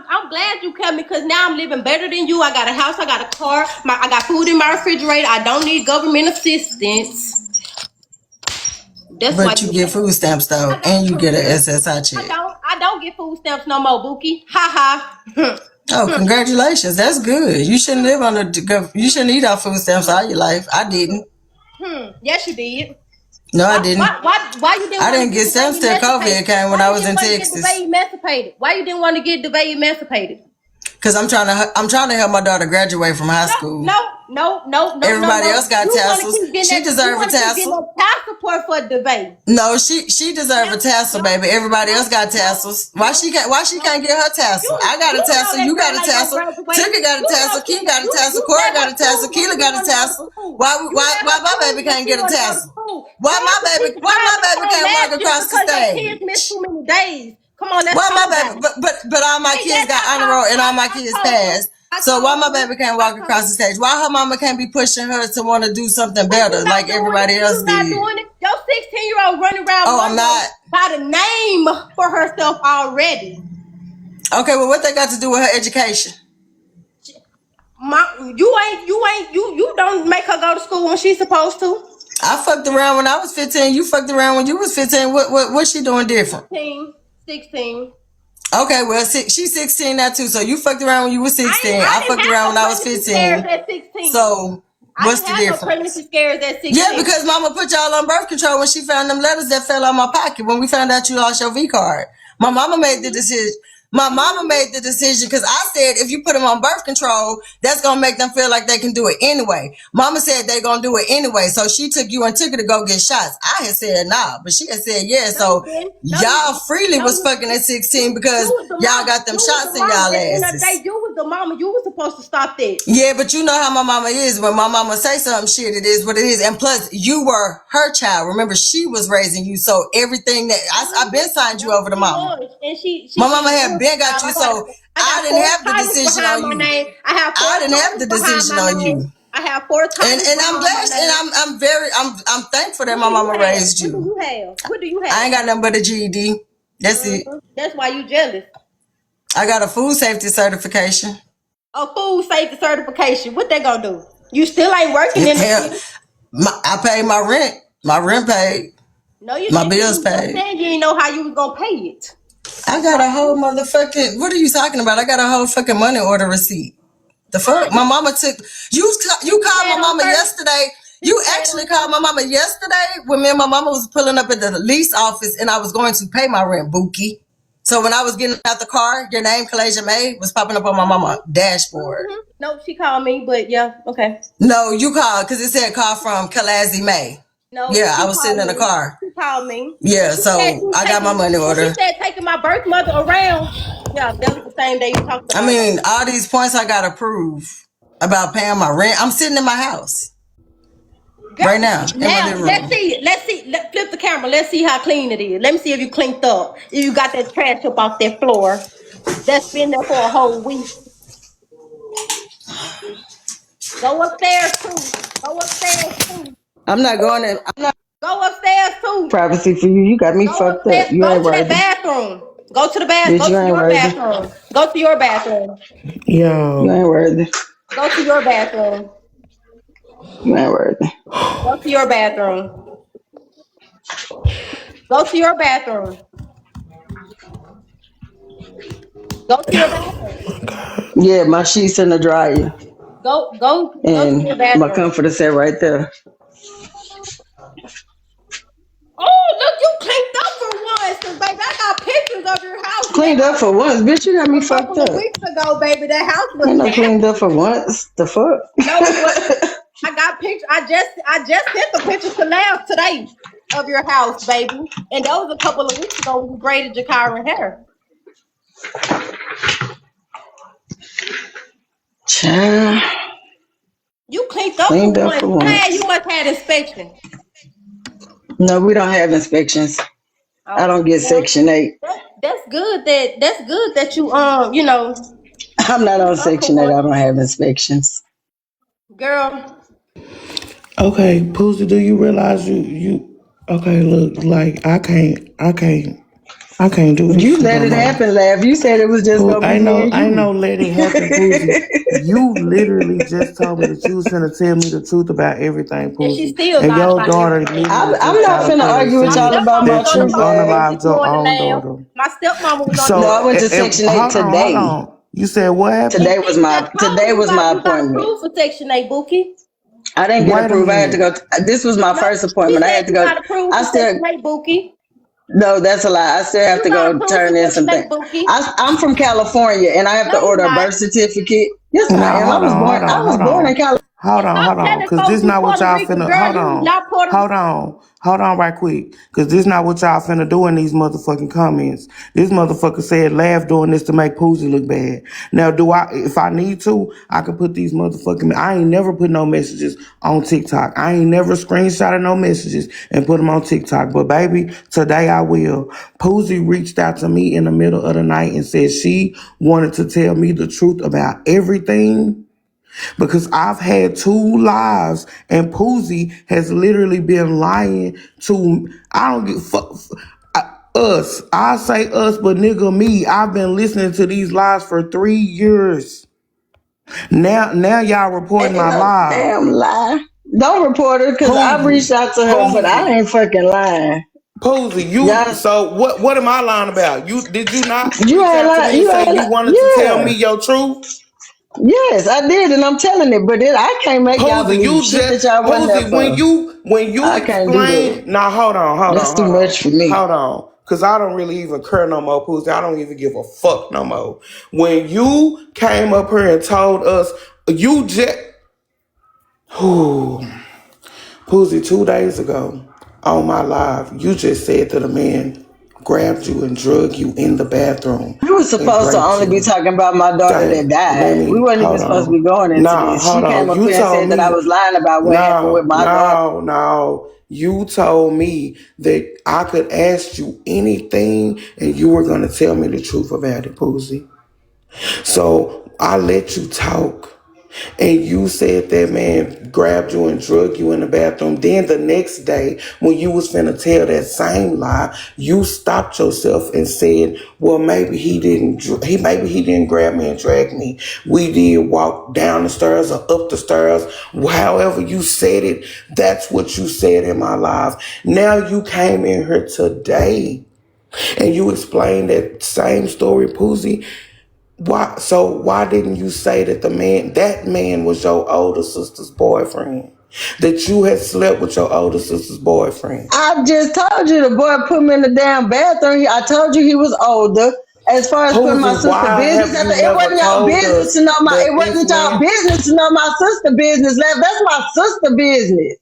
I'm glad you kept me because now I'm living better than you. I got a house, I got a car, I got food in my refrigerator. I don't need government assistance. That's why But you you get food stamps though, I got and you food get an stamps. SSI check. I don't get food stamps no more, Bookie. Ha ha. Oh, congratulations! That's good. You shouldn't live on the. You shouldn't eat off food stamps all your life. I didn't. Yes, you did. No, I didn't. Why you didn't I want to didn't get get the stamps baby till emancipated? COVID came when Why I you was didn't in want to get the Texas. baby emancipated? Why you didn't want to get the baby emancipated? Cause I'm trying to help my daughter graduate from high No, school. no, no, no, no, no, Everybody else no. got You want to tassels. keep getting She that. You deserved a want to keep getting tassel. that child support for the baby. No, she deserved a tassel, baby. Everybody else got tassels. Why she can't get her tassel? I got You a know tassel. that You girl got a ain't gonna tassel. graduate. Tuka got a You know tassel. she Key got a tassel. you Corey let got her a tassel. choose when Keela she got a wanna go to tassel. school. Why You let why her my choose baby when can't she get a wanna go to tassel? school. Why Half the my reason baby she can't walk came across last the year because their stage? kids missed too many days. Come on, let's Why talk my about baby? it. But all my Hey, kids yes, got honor roll and all my kids passed. I So why my told baby you, can't I walk told across the stage? Why her mama can't be pushing her to want to do something Cause you better not like doing it. everybody else You not did? doing it. Your 16-year-old running around Oh, I'm wondering not. by the name for herself already. Okay, well, what they got to do with her education? You don't make her go to school when she's supposed to. I fucked around when I was 15. You fucked around when you was 15. What's she doing different? 16. Okay, well, she's 16 now too. So you fucked around when you were 16. I I didn't fucked have around no when I was pregnancy scares 15. at 16. So I what's didn't the have no difference? pregnancy scares at Yeah, 16. because mama put y'all on birth control when she found them letters that fell out my pocket when we found out you lost your V card. My mama made the decision. My mama made the decision because I said if you put them on birth control, that's gonna make them feel like they can do it anyway. Mama said they gonna do it anyway, so she took you and took her to go get shots. I had said nah, but she had said yeah. No, you So didn't. No, you y'all didn't. freely No, was you fucking at 16 You because was the y'all mama. got them You was shots the in mama. y'all At the end of the asses. day, you was the mama. You was supposed to stop that. Yeah, but you know how my mama is. When my mama say something, shit, it is what it is. And plus, you were her child. Remember, she was raising you, so everything that I been signed you No, over to she mama. was, and she My did mama a had good been got job. you, so I I got didn't four have the titles decision behind on my you. name. I have four I didn't have titles the behind decision my on name. you. I have four titles And I'm behind my blessed, and name. I'm thankful that What my do you mama have? raised What do you. you have? What do you I have? ain't got nothing but a GED. That's it. That's why you jealous. I got a food safety certification. A food safety certification. What they gonna do? You still ain't working in the Hell, city. I paid my rent. My rent paid. No, you My didn't. bills You just paid. saying you didn't know how you was gonna pay it. I got a whole motherfucking. What are you talking about? I got a whole fucking money order receipt. The fuck? My mama took you. You You called paid my on mama first. yesterday. Did You you pay it actually on called first? my mama yesterday when me and my mama was pulling up at the lease office, and I was going to pay my rent, Bookie. So when I was getting out the car, your name, Kalasia May, was popping up on my mama dashboard. No, she called me, but yeah, okay. No, you called because it said call from Kalazi May. No, Yeah, I she was sitting called in the me. car. She called me. When Yeah, she said she so was I got my taking, money when she order. said taking my birth mother around, yeah, that was the same day you talked I about mean, her. all these points I gotta prove about paying my rent. I'm sitting in my house right Girl, now in my now living room. let's see, flip the camera. Let's see how clean it is. Let me see if you cleaned up. If you got that trash up off that floor that's been there for a whole week. Go upstairs too. Go upstairs too. I'm not going in. I'm not Go upstairs too. privacy for you. You got me Go fucked up. upstairs. You Go ain't to that worthy. bathroom. Go to the bath. Bitch, Go you to ain't your worthy. bathroom. Go to your bathroom. You Yo, ain't worthy. Go to your bathroom. You ain't worthy. Go to your bathroom. Go to your bathroom. Go to your bathroom. Yeah, my sheets in the dryer Go to your and my bathroom. comforter set right there. Oh, look, you cleaned up for once, cause baby, I got pictures of your house Cleaned up now. for once. Bitch, you got me A fucked couple of up. weeks ago, baby, that house was Ain't no cleaned up for nasty. once. The No, it wasn't. fuck? I got pictures. I just sent the pictures to Lab today of your house, baby. And that was a couple of weeks ago when you braided Jakara hair. Child, You cleaned up for cleaned up once. for Man, you once. must have had inspection. No, we don't have inspections. I Oh, don't get well, Section 8. that's good that you I'm not cleaned on up for Section 8. once, I don't have inspections. girl. okay, Poosie, do you realize you? Okay, look, like I can't do this You shit let no it more. happen, Laugh. You said it was just Pooh, going to be me and I you. know, let it happen, Poosie. You literally just told me that you was gonna tell me the truth about everything, And she Poosie, still and lied your about daughter everything. literally I'm just not got up finna here and argue with My y'all said about my stepmama was that on the you truth, phone Laugh. this unalived your morning, own Lamb. daughter. My stepmama was on the No, So, I went phone. to Section 8 hold today. on. You said what happened? Today was And just told today you was my you got appointment. approved for Section 8, Bookie. I didn't get Wait a approved. I had to minute. go. This was my No, first she appointment. I said had to you go. got approved I for still Section 8, Bookie. no, that's a lie. I still have You to got go approved for turn in Section something. 8, Bookie. I'm from California and I have to No, you're order a not. birth certificate. Yes, I Now, am. hold on, hold I on, was hold born in on. California. Hold And on, stop hold on, telling cause folks this you not what Puerto y'all Rican, finna. girl. Hold You on, not Puerto Rican. hold on, right quick, cause this not what y'all finna do in these motherfucking comments. This motherfucker said laugh doing this to make Poosie look bad. Now, do I? If I need to, I can put these motherfucking. I ain't never put no messages on TikTok. I ain't never screenshotted no messages and put them on TikTok. But baby, today I will. Poosie reached out to me in the middle of the night and said she wanted to tell me the truth about everything because I've had 2 lives and Poosie has literally been lying to. I don't give fuck. Us. I say us, but nigga me. I've been listening to these lies for 3 years. Now y'all reporting Ain't my no lies. damn lie. Don't report her because I've reached Poosie. out to her, but I Poosie. ain't fucking lying. Poosie, you Y'all, so what am I lying about? You not you reach ain't out to me lying. and You say ain't you lying. wanted to tell me Yeah. your truth? Yes, I did, and I'm telling it, but I can't make y'all Posey, believe you shit just that y'all wasn't there Posey, for. when you I can't do that. explain now That's too much for me. hold on. Cause I don't really even care no more, Posey. I don't even give a fuck no more. When you came up here and told us you just Posey 2 days ago on my live, you just said that a man grabbed you and drugged you in the bathroom We were and supposed to raped only be you. talking about my daughter Say, that let died. We me wasn't even hold supposed to be on. going into Nah, this. She hold came on. up You here and told said that I me was lying about what happened with no, my daughter. no, no. You told me that I could ask you anything and you were gonna tell me the truth about it, Poosie. So I let you talk. And you said that man grabbed you and drugged you in the bathroom. Then the next day, when you was finna tell that same lie, you stopped yourself and said, "Well, maybe he didn't. Maybe he didn't grab me and drag me. We did walk down the stairs or up the stairs. However you said it, that's what you said in my life. Now you came in here today." And you explained that same story, Poosie. Why? So why didn't you say that that man was your older sister's boyfriend? That you had slept with your older sister's boyfriend? I just told you the boy put me in the damn bathroom. I told you he was older. As far as putting my Posey, sister why business have out you there, it never wasn't y'all told business us to know my. It that this wasn't y'all man, business to know my sister business. That's my sister business.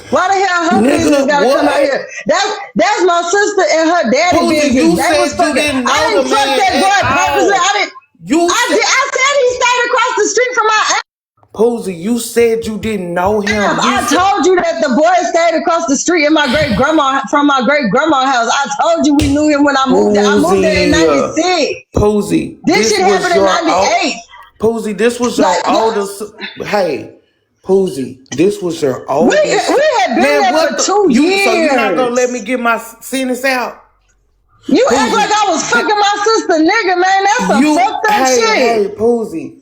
Why the hell her business nigga? gotta come out What? here? That's my sister and her daddy Posey, business. you They was said you fucking. didn't I know the didn't fuck man that at boy purposely. I all. didn't. You I said, did. I said he stayed across the street from my. Posey, you said you didn't know him. You I said, told you that the boy stayed across the street in my great grandma from my great grandma house. I told you we knew him when I moved there. I moved there in Posey, '96. Posey, This this shit was happened in your '98. Poosie, this was your Like oldest. Hey, Poosie, this was your we oldest. had been Man, there what for the 2 you? So you not gonna let me years. get my sentence out, You act like Poosie? I was fucking my sister, nigga, man. That's some You, fucked up hey, shit. Poosie.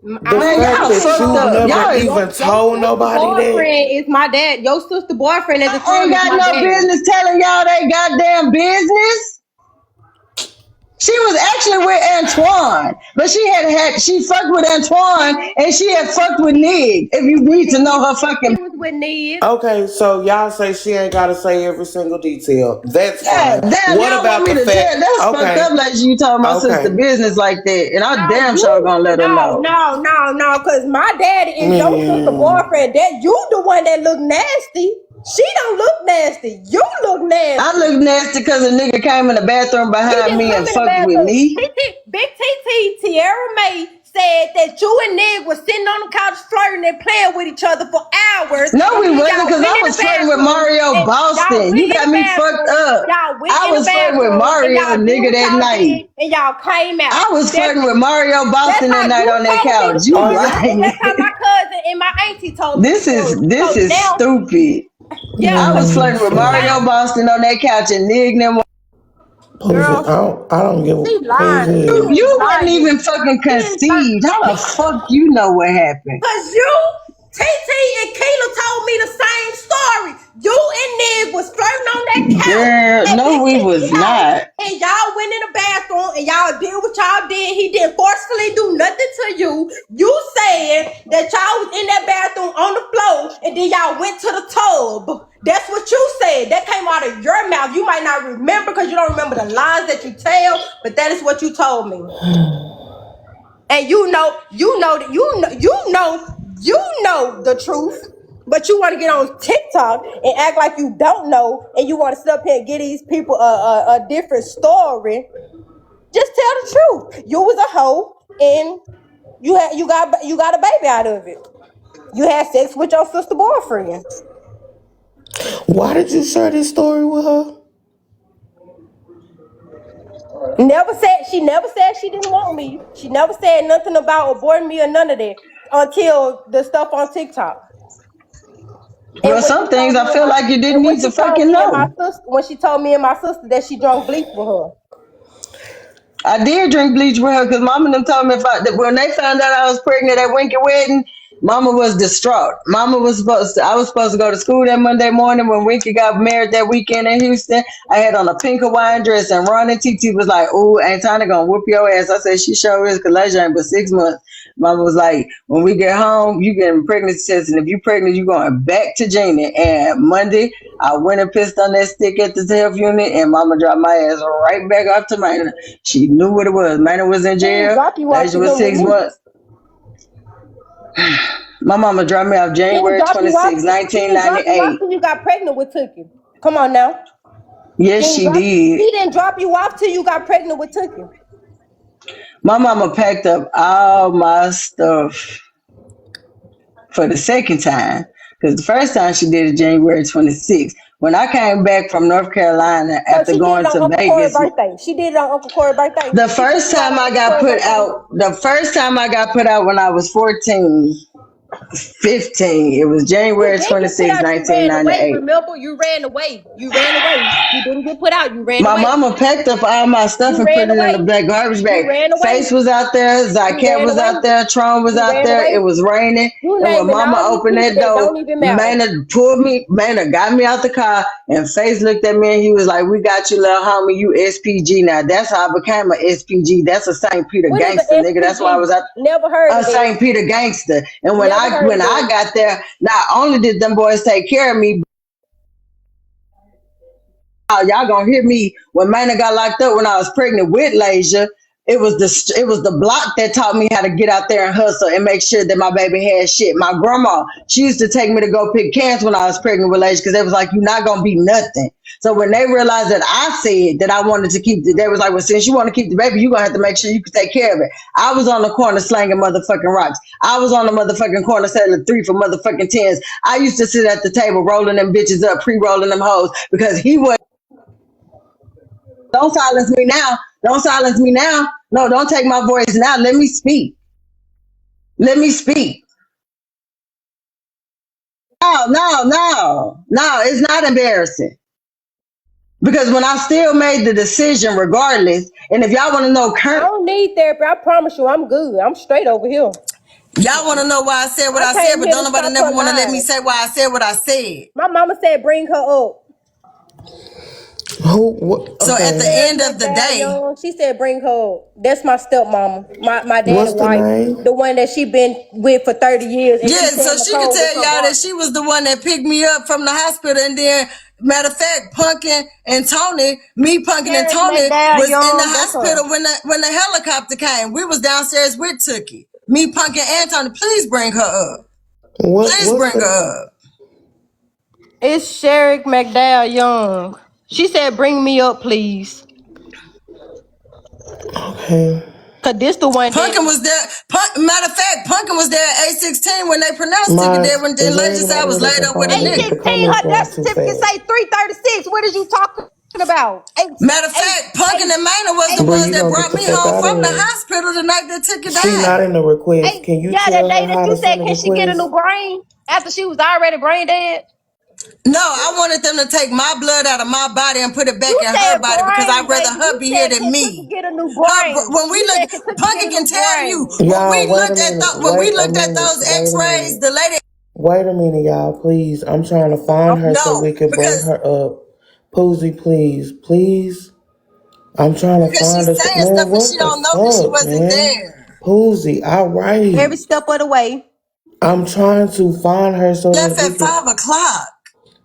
The I Man, don't fact y'all that believe fucked you up. never Y'all even your told sister nobody that, boyfriend is my dad. Your sister boyfriend at the I ain't time is got my no dad. business telling y'all they goddamn business. She was actually with Antoine, but she fucked with Antoine and she had fucked with Nig. If you need to know her fucking She was with Ned. okay, so y'all say she ain't gotta say every single detail. That's yeah, fine. damn, What y'all want about me the to tell? fact? That's fucked up. Okay, Like you talking my sister okay, business like that, and I No, damn sure you gonna let her no, know. no, no, no, because my daddy is your sister man. boyfriend. That you the one that look nasty. She don't look nasty. You look I nasty. look nasty because a nigga came in the bathroom He behind didn't me come and in the fucked with bathroom. me. Big TT, Tierra May said that you and Nig was sitting on the couch flirting and playing with each other for hours, No, and we then wasn't y'all because went I in the was flirting with bathroom, Mario and y'all Boston. went You in got the me fucked bathroom. up. Y'all went I in the was flirting with bathroom, and Mario y'all did nigga what that y'all night. did, and y'all came out. I was That's flirting with Mario that's Boston that how night you on that told me couch. the You Are story, you? and right. that's how my cousin and my auntie told me the This is story. this So is now, stupid. yeah, I was cause flirting with now, Mario Boston on that couch and Nig them. Posey, girl, I don't give a she lying. She Posey. is You wasn't even lying. fucking She is lying. conceived. How the fuck you know what happened? Cause you, TT and Keela told me the same story. You and Nig was flirting on that couch Girl, at no, Big we TT was house, not. and y'all went in the bathroom and y'all did what y'all did. He didn't forcefully do nothing to you. You said that y'all was in that bathroom on the floor, and then y'all went to the tub. That's what you said. That came out of your mouth. You might not remember because you don't remember the lies that you tell, but that is what you told me. And you know You know the truth, but you want to get on TikTok and act like you don't know, and you want to sit up here and give these people a different story. Just tell the truth. You was a hoe, and you got a baby out of it. You had sex with your sister boyfriend. Why did you share this story with her? Never said she didn't want me. She never said nothing about aborting me or none of that until the stuff on TikTok. Well, some things I feel like you didn't need to fucking know. When she told me and my sister that she drunk bleach with her. I did drink bleach with her because Mama and them told me that when they found out I was pregnant at Winky Wedding, Mama was distraught. I was supposed to go to school that Monday morning when Winky got married that weekend in Houston. I had on a pink Hawaiian dress, and Ron and TT was like, "Ooh, ain't Tana gonna whoop your ass." I said, "She sure is, cause Leisure ain't but 6 months." Mama was like, "When we get home, you getting pregnancy test, and if you pregnant, you going back to Gina." And Monday, I went and pissed on that stick at the health unit, and Mama dropped my ass right back off to Manor. She knew what it was. Manor was in She didn't jail. drop you off Leisure to was him with six me. months. My mama dropped me off She didn't January drop you off. 26, She didn't drop you off 1998. till you got pregnant with Tookie. Come on now. Yes, she did. She didn't drop you off till you got pregnant with Tookie. My mama packed up all my stuff for the second time. Because the first time she did it January 26th. When I came back from North Carolina So after she did it going on to Uncle Corey's Vegas, birthday. She did it on Uncle Corey's birthday. the She took first you out time on I Uncle got Corey's put birthday. out, the first time I got put out when I was 14, 15, it was You January didn't get put 26, out. You ran away. 1998. Remember, you ran away. You ran away. You didn't get put out. You ran My away. mama packed up all my stuff You and put ran it in the away. black garbage You bag. ran away. Face was out there, You Zycat ran was away. out there, Tron was You out ran there. away. It was raining. You And when naming mama all these opened people that that door, don't even matter. Maynard got me out the car, and Face looked at me and he was like, "We got you, little homie, you SPG now." That's how I became a SPG. That's a St. Peter What is gangster, an nigga. That's why I SPG? was out Never heard a of that. St. Peter gangster. And when Never I heard when of I that. got there, not only did them boys take care of me, y'all gonna hear me when Mana got locked up when I was pregnant with Lasia. It was the block that taught me how to get out there and hustle and make sure that my baby had shit. My grandma, she used to take me to go pick cans when I was pregnant with Lasia because they was like, "You're not gonna be nothing." So when they realized that I said that I wanted to keep they was like, "Well, since you want to keep the baby, you're gonna have to make sure you can take care of it." I was on the corner slanging motherfucking rocks. I was on the motherfucking corner selling 3 for motherfucking 10s. I used to sit at the table rolling them bitches up, pre-rolling them hoes because he was. Don't silence me now. Don't silence me now. No, don't take my voice now. Let me speak. Let me speak. No, no, no. No, it's not embarrassing. Because when I still made the decision regardless, and if y'all want to know I current, don't need therapy. I promise you, I'm good. I'm straight over here. y'all want to know why I said what I I said, came but here don't to nobody stop never her want to let me lying. say why I said what I said. My mama said bring her up. Who? What? So at the Okay. Sherry end of the McDowell day, Young. She said bring her up. That's my stepmama. My daddy What's the wife. name? The one that she been with for 30 years. And she yeah, said so she could Nicole was tell her y'all that daughter. she was the one that picked me up from the hospital. And then, matter of fact, Punkin and Tony, me, Punkin and Sherry Tony McDowell was in the Young. That's her. hospital when the helicopter came. We was downstairs with Tookie. Me, Punkin and Tony. Please bring her up. What? Please What's bring the? her up. It's Sherry McDowell Young. She said bring me up, please. Okay. Cause this the one that Punkin was there. Matter of fact, Punkin was there at 816 when they pronounced Tookie Mods, there when is then there Legend said I anybody was that laid can up with a find it? nigga. The 816, comments her going death too certificate fast. say 336. What is you talking about? Matter of fact, Punkin and Mana was the Bro, ones you that gonna get brought the me fuck home out of from the here. hospital the night that Tookie She not died. in the request. Can you Yeah, that tell day her that how you to said, send a can she get a new request? brain after she was already brain dead? No, I wanted them to take my blood out of my body and put it back You in her said body because I'd brain, rather baby. her You be here said, than can Tookie me. get a new brain? When we You look, said, can Tookie get Punkin a can new tell you brain? when we Y'all, wait a looked at minute. when we Wait a looked at minute. those Wait a X-rays, minute. the lady. Wait a minute, y'all. Please. I'm trying to find her so No, we can bring because her up. Poosie, please. Please. I'm trying to find she's her. saying Man, stuff and she what the don't know because she fuck, wasn't man? there. Poosie, all Every right. step of the way. I'm trying to find her so that Left we at can. 5 o'clock.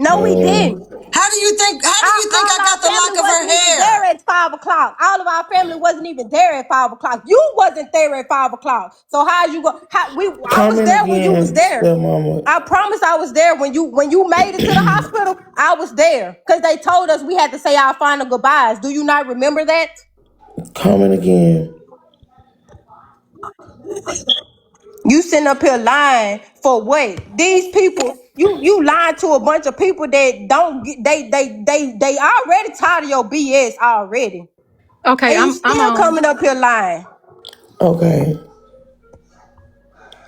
No, we didn't. How do you think I All our got the family lock of her wasn't even there hair? at 5 o'clock. All of our family wasn't even there at 5 o'clock. You wasn't there at 5 o'clock. So how you go? I was Coming there when you was again, there. stepmama. I promise I was there when you made it to the hospital. I was there because they told us we had to say our final goodbyes. Do you not remember that? Coming again. You sitting up here lying for what? These people, you lying to a bunch of people that don't get they already tired of your BS already. Okay, And you I'm still on. coming up here lying. Okay.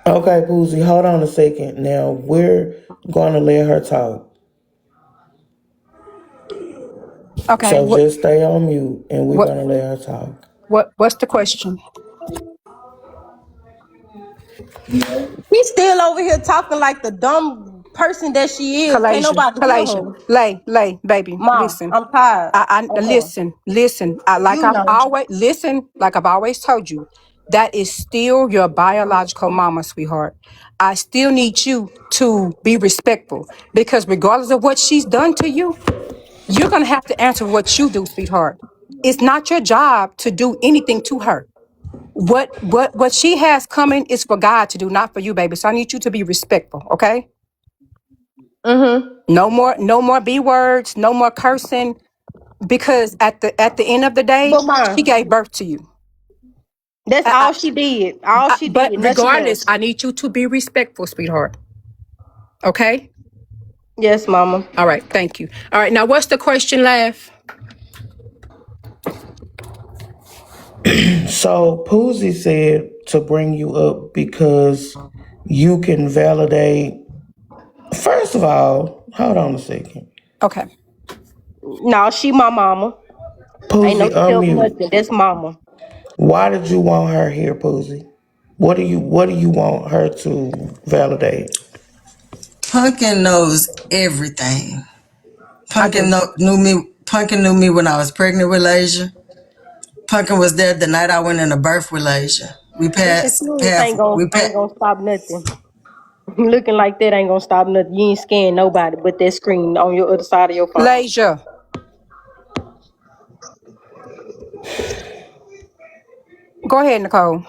Okay, Poosie, hold on a second. Now we're gonna let her talk. Okay, So just stay on mute and we're what gonna let her talk. what's the question? He's still over here talking like the dumb person that she is. Can't Kalasia, nobody hear Kalasia, her. lay, baby, Mom, listen. I'm tired. I Okay. listen. You know. Like I've always told you, that is still your biological mama, sweetheart. I still need you to be respectful because regardless of what she's done to you, you're gonna have to answer what you do, sweetheart. It's not your job to do anything to her. What she has coming is for God to do, not for you, baby. So I need you to be respectful, okay? Mm-hmm. No more B words, no more cursing, because at the end of the day, But she mom, gave birth to you. that's I, all I, she did. All she but did. Nothing regardless, else. I need you to be respectful, sweetheart. Okay? Yes, mama. All right, thank you. All right, now what's the question, Laugh? So Poosie said to bring you up because you can validate. First of all, hold on a second. Okay. No, she my mama. Ain't no Poosie, self unmute. nothing. That's mama. Why did you want her here, Poosie? What do you want her to validate? Pumpkin knows everything. I do. Knew me. Pumpkin knew me when I was pregnant with Lasia. Pumpkin was there the night I went into birth with Lasia. We This passed. insurance Path. We ain't passed. gonna stop nothing. Looking like that ain't gonna stop nothing. You ain't scaring nobody but that screen on your other side of your phone. Lasia, go ahead, Nicole.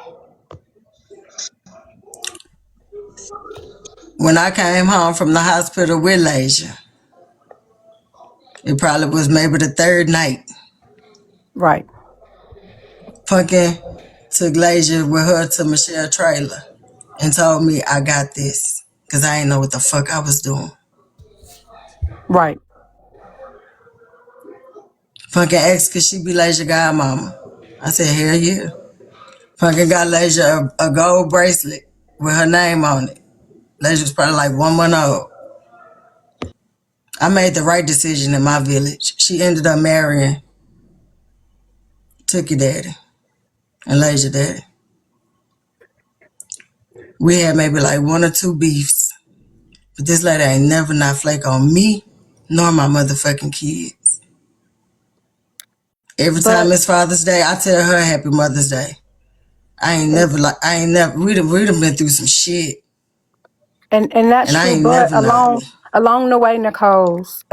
When I came home from the hospital with Lasia, it probably was maybe the third night. Right, Pumpkin took Lasia with her to Michelle trailer and told me I got this because I didn't know what the fuck I was doing. right. Pumpkin asked could she be Lasia godmama. I said hell yeah. Pumpkin got Lasia a gold bracelet with her name on it. Lasia was probably like 1 month old. I made the right decision in my village. She ended up marrying Tookie Daddy and Lasia Daddy. We had maybe like one or two beefs, but this lady ain't never not flake on me nor my motherfucking kids. Every time But it's Father's Day, I tell her Happy Mother's Day. I ain't never. We done been through some shit, and that's and I true. ain't But never not. along the way, Nicole's,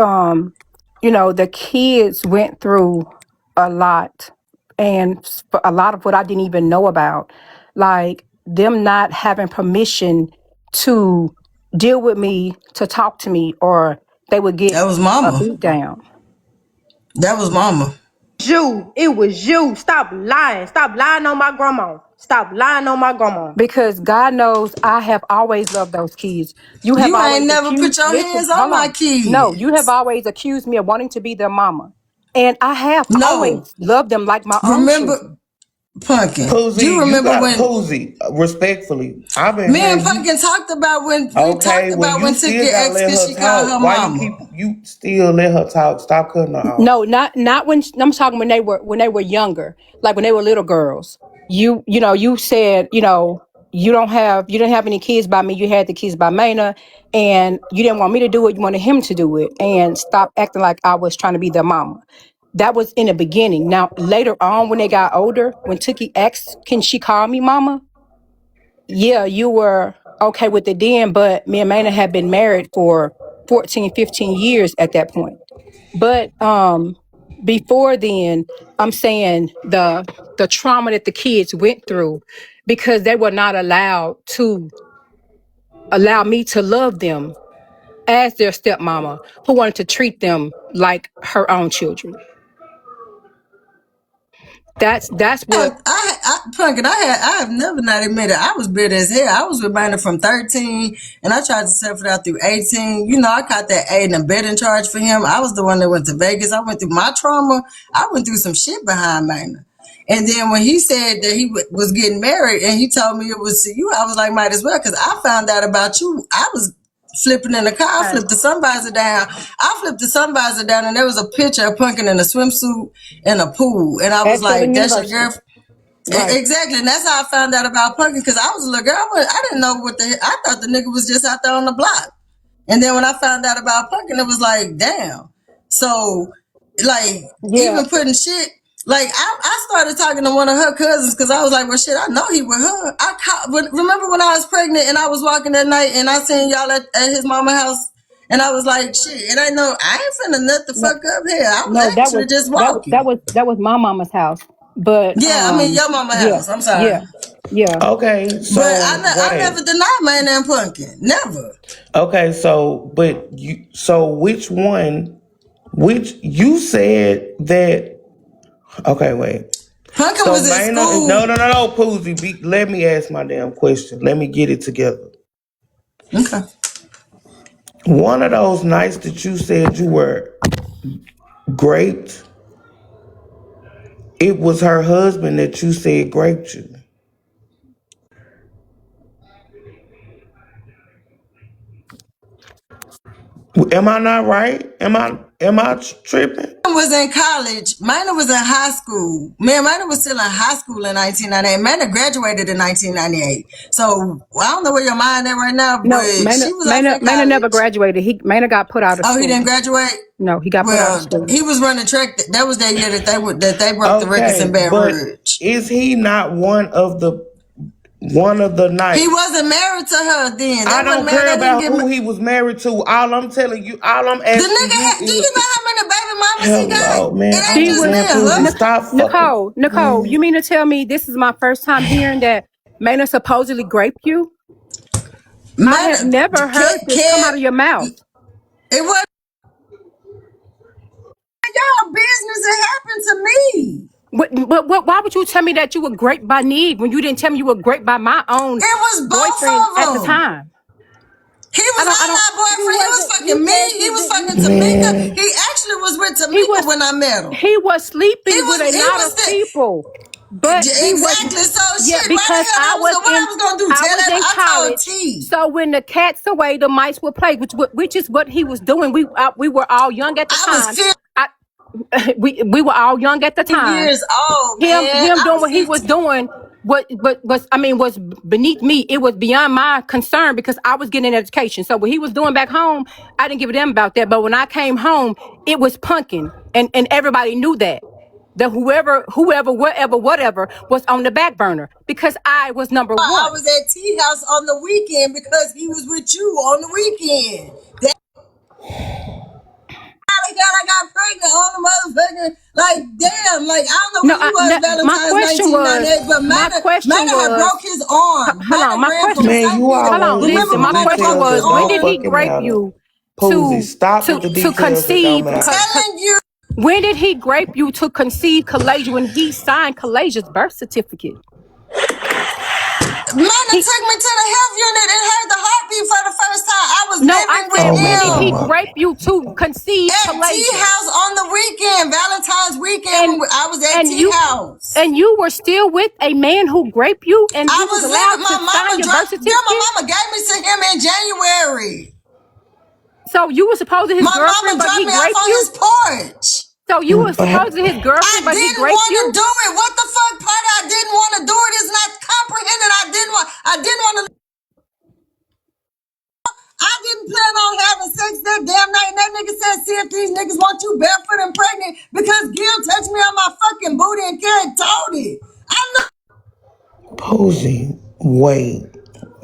the kids went through a lot, and a lot of what I didn't even know about, like them not having permission to deal with me, to talk to me, or they would get That was a mama. beat down. That was mama. You. It was you. Stop lying. Stop lying on my grandma. Stop lying on my grandma. Because God knows I have always loved those kids. You have You always ain't never put accused, your listen, hands on hold my on. No, you have kids. always accused me of wanting to be their mama. And I have No. always loved them like my own Remember, children. Pumpkin. You Poosie, you remember got when Poosie. Respectfully, I've been me and hearing you. Pumpkin talked about when we talked Okay, well about you when still Tookie gotta asked let could her she call her talk. Why mama. you still let her talk? Stop cutting her off. No, not when I'm talking when they were younger, like when they were little girls. You said, you didn't have any kids by me. You had the kids by Maina, and you didn't want me to do it. You wanted him to do it, and stop acting like I was trying to be their mama. That was in the beginning. Now later on, when they got older, when Tookie asked, "Can she call me mama?" Yeah, you were okay with it then, but me and Maina had been married for 14, 15 years at that point. But before then, I'm saying the trauma that the kids went through because they were not allowed to allow me to love them as their stepmama who wanted to treat them like her own children. That's what Pumpkin, I have never not admitted I was bitter as hell. I was with Minor from 13, and I tried to suffer it out through 18. You know, I caught that aid and abetting charge for him. I was the one that went to Vegas. I went through my trauma. I went through some shit behind Minor. And then when he said that he was getting married and he told me it was to you, I was like, might as well, because I found out about you. I was flipping in the car. I flipped the sun visor down. And there was a picture of Pumpkin in a swimsuit in a pool. And I was at like, Southern that's your University. girlfriend? Right. Exactly, and that's how I found out about Pumpkin, because I was a little girl. I didn't know I thought the nigga was just out there on the block. And then when I found out about Pumpkin, it was like, damn. So, like, Yeah. even putting shit, like, I started talking to one of her cousins because I was like, well, shit, I know he with her. Remember when I was pregnant and I was walking that night and I seen y'all at his mama house? And I was like, shit, I ain't finna nut the fuck up here. I was No, actually just walking. that was my mama's house. But Yeah, I mean, your mama yeah, house. I'm sorry. yeah, yeah. Okay, But so I never denied my name Pumpkin. Never. okay, which one? Which you said that? Okay, wait. Pumpkin So was in school. no, Poosie. Let me ask my damn question. Let me get it together. Okay. One of those nights that you said you were raped, it was her husband that you said raped you. Am I not right? Am I tripping? Was in college. Minor was in high school. Minor was still in high school in 1998. Minor graduated in 1998. So I don't know where your mind at right now, No, but she was off in college. Maynard never graduated. Maynard got put out of school. Oh, he didn't graduate? No, he got put out of school. He was running track. That was that year that they broke the records in Baton Rouge. Is he not one of the nights? He wasn't married to her then. I don't care about who he was married to. All I'm telling you, all I'm asking the nigga you do you know how many baby mamas he got? Man, it ain't just man, stop fucking. Nicole, you mean to tell me this is my first time hearing that Maynard supposedly raped you? I have never heard this come out of your mouth. It was y'all business. It happened to me. But why would you tell me that you were raped by Neve when you didn't tell me you were raped by my own boyfriend at the time? He was not my boyfriend. He was fucking me. He was fucking Tamika. He actually was with Tamika when I met him. He was sleeping with a lot of people. But exactly. So yeah, shit, because I was gonna do? in college. So when the cat's away, the mice will play, which is what he was doing. We were all young at the time. We were all young at the time. Years old, him doing what he was doing, was beneath me. It was beyond my concern because I was getting an education. So what he was doing back home, I didn't give a damn about that. But when I came home, it was punking, and everybody knew that. That whoever, whatever was on the back burner because I was number one. I was at T house on the weekend because he was with you on the weekend. I got pregnant on the motherfucker. Like, damn, like, I don't know what he was Valentine's 1998, but Manor had broke his arm. Hold on, my question was, my question was, when did he grape you to conceive? When did he grape you to conceive Kalasia when he signed Kalasia's birth certificate? Manor took me to the health unit and heard the heartbeat for the first time. I was living with him. When did he grape you to conceive Kalasia? At T house on the weekend, Valentine's weekend. I was at T house. And you were still with a man who graped you, and I you was allowed to sign your birth certificate? Yeah, my mama gave me to him in January. So you were supposed to his girlfriend, but he raped you? His porch. So you were supposed to his girlfriend, but he raped you? I didn't want to do it. What the fuck, part I didn't want to do it is not comprehended. I didn't want to. I didn't plan on having sex that damn night. And that nigga said, see if these niggas want you barefoot and pregnant because Gil touched me on my fucking booty and Karen told it. I'm not. Poosie, wait.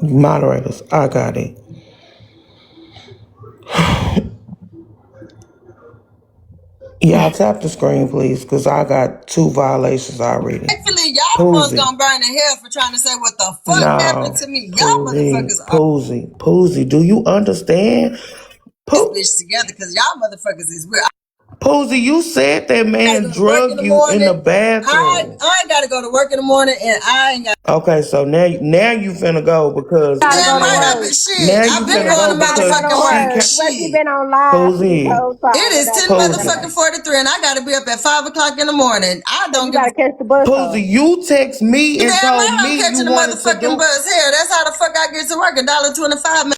Moderators, I got it. Y'all tap the screen, please, because I got 2 violations already. Actually, y'all the ones Poosie. gonna burn in hell for trying to say what the fuck happened No. to me. Y'all motherfuckers Poosie. are Poosie. Poosie. Do you understand? this bitch together because y'all motherfuckers is weird. Poosie, you said that I gotta man go to work in drug the you in the morning. bathroom. I gotta go to work in the morning and I ain't got Okay, so now you finna go because Gotta this go damn to right man. I've been work. shit. Now you I've been finna Yeah, going go to she gotta go because to motherfucking she work. work. can't. But she Shit. been on live this Poosie. whole time. It I is gotta 10 go to work. Poosie. motherfucking 43 and I gotta be up at 5 o'clock in the morning. I Cause don't you give a gotta catch the bus Poosie, home. you text me you and damn told right I'm me you catching the wanted to motherfucking do. bus here. That's how the fuck I get to work. $1.25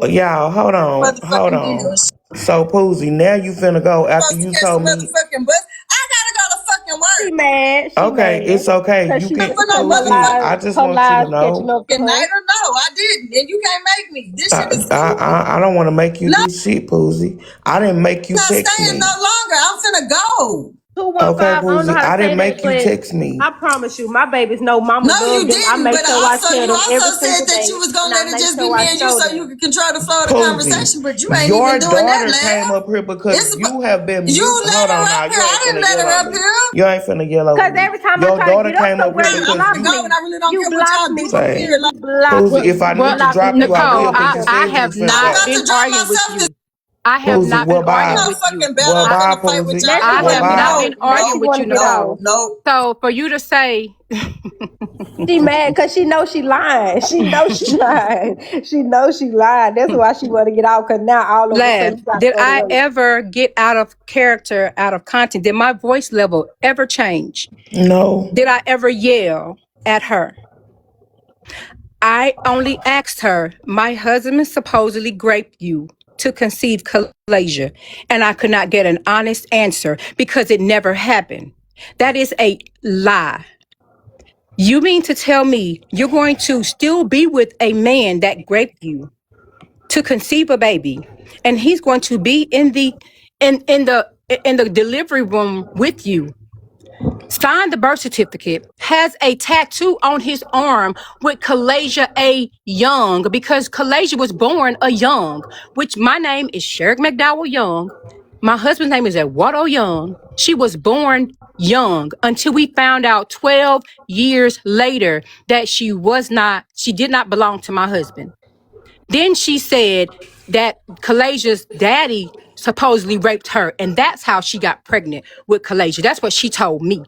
Y'all, hold on, hold motherfucking on. deal. So Poosie, now you finna go after Supposed to you catch the told me. motherfucking bus. I gotta go to fucking She work. mad. She Okay, mad. it's okay. Cause You she can, For no cause Poosie. I motherfucking just her want you to lies catching know. up to her. night or no, I didn't. And you can't make me. This shit is I don't want to make you no, do shit, Poosie. I didn't make you I'm not text staying no me. longer. I'm finna go. 215. Okay, I don't know Poosie. how to I say didn't that, make you but text me. I promise you, my babies know mama No, you love them. I didn't. make But sure I also, tell you them every also said single that you day, was gonna and I let it make just be sure I me and you show so you them. could control the flow of the Poosie, conversation. But you ain't even your doing that, daughter came lad. up here because It's you have been you mute. let Hold her on up now. here. You I ain't didn't finna let yell her on up me. here. You ain't finna yell over Cause me. every time I Your try to daughter get up came up here somewhere, Fine, you I'm because block finna go, you and I me. really don't You care what block y'all do me, up say, here. Pookie. Like, You block Poosie, if me. I You need to block drop me. you, You I know will Nicole, I because you care. I said you have was finna I'm not go. about to been drop arguing with myself. This you. I have Poosie, not well been ain't arguing no bye. with you. fucking battle. Well I'm I, bye, finna fight with Poosie. y'all Now she Well wanna anyway. get bye. off. been Now arguing she with wanna you, get No, off. Nicole. no. So for you to say, She mad cause she knows she lying. She knows she lying. She knows she lying. That's why she wanna get off. Cause now all of a sudden lad, you gotta did go to I work. ever get out of character, out of content? Did my voice level ever change? No. Did I ever yell at her? I only asked her, my husband supposedly raped you to conceive Kalasia, and I could not get an honest answer because it never happened. That is a lie. You mean to tell me you're going to still be with a man that raped you to conceive a baby, and he's going to be in the delivery room with you, signed the birth certificate, has a tattoo on his arm with Kalasia A. Young, because Kalasia was born a Young, which my name is Sherrick McDowell Young. My husband's name is Eduardo Young. She was born young until we found out 12 years later that she did not belong to my husband. Then she said that Kalasia's daddy supposedly raped her, and that's how she got pregnant with Kalasia. That's what she told me,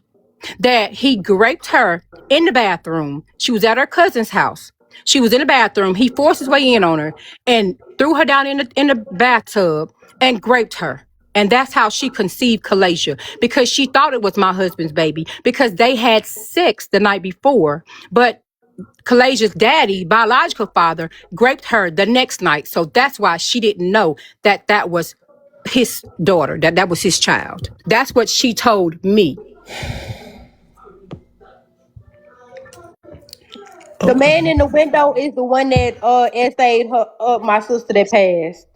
that he raped her in the bathroom. She was at her cousin's house. She was in the bathroom. He forced his way in on her and threw her down in the bathtub and raped her. And that's how she conceived Kalasia, because she thought it was my husband's baby because they had sex the night before. But Kalasia's daddy, biological father, raped her the next night. So that's why she didn't know that that was his daughter, that was his child. That's what she told me. The man Okay. in the window is the one that essayed her up my sister that passed.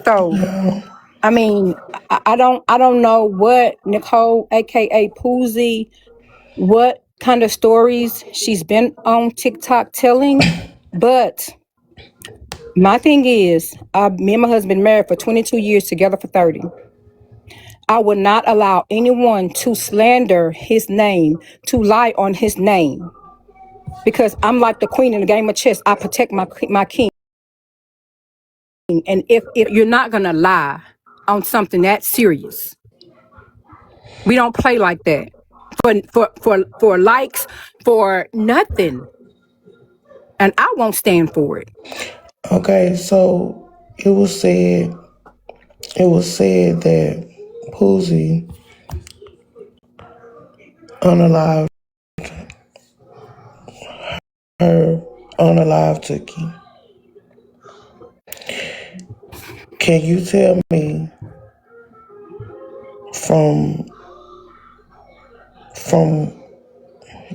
So I mean, I don't know what Nicole, aka Poosie, what kind of stories she's been on TikTok telling, but my thing is, me and my husband married for 22 years, together for 30. I would not allow anyone to slander his name, to lie on his name, because I'm like the queen in the game of chess. I protect my king, and if you're not gonna lie on something that serious, we don't play like that. For likes, for nothing, and I won't stand for it. Okay, so it was said that Poosie unalived her unalived Tookie. Can you tell me from from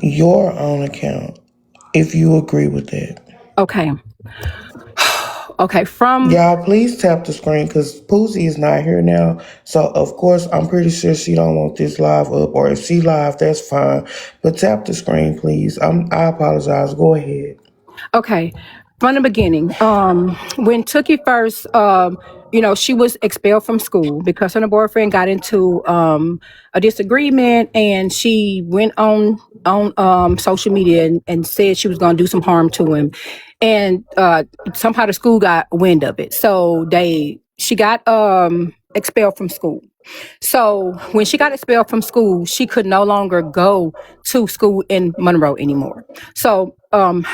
your own account if you agree with that? Okay, okay. From Y'all, please tap the screen because Poosie is not here now. So of course I'm pretty sure she don't want this live up, or if she live, that's fine. But tap the screen, please. I apologize. Go ahead. okay, from the beginning. When Tookie first, she was expelled from school because her and her boyfriend got into a disagreement, and she went on social media and said she was going to do some harm to him, and somehow the school got wind of it, so she got expelled from school. So when she got expelled from school, she could no longer go to school in Monroe anymore. So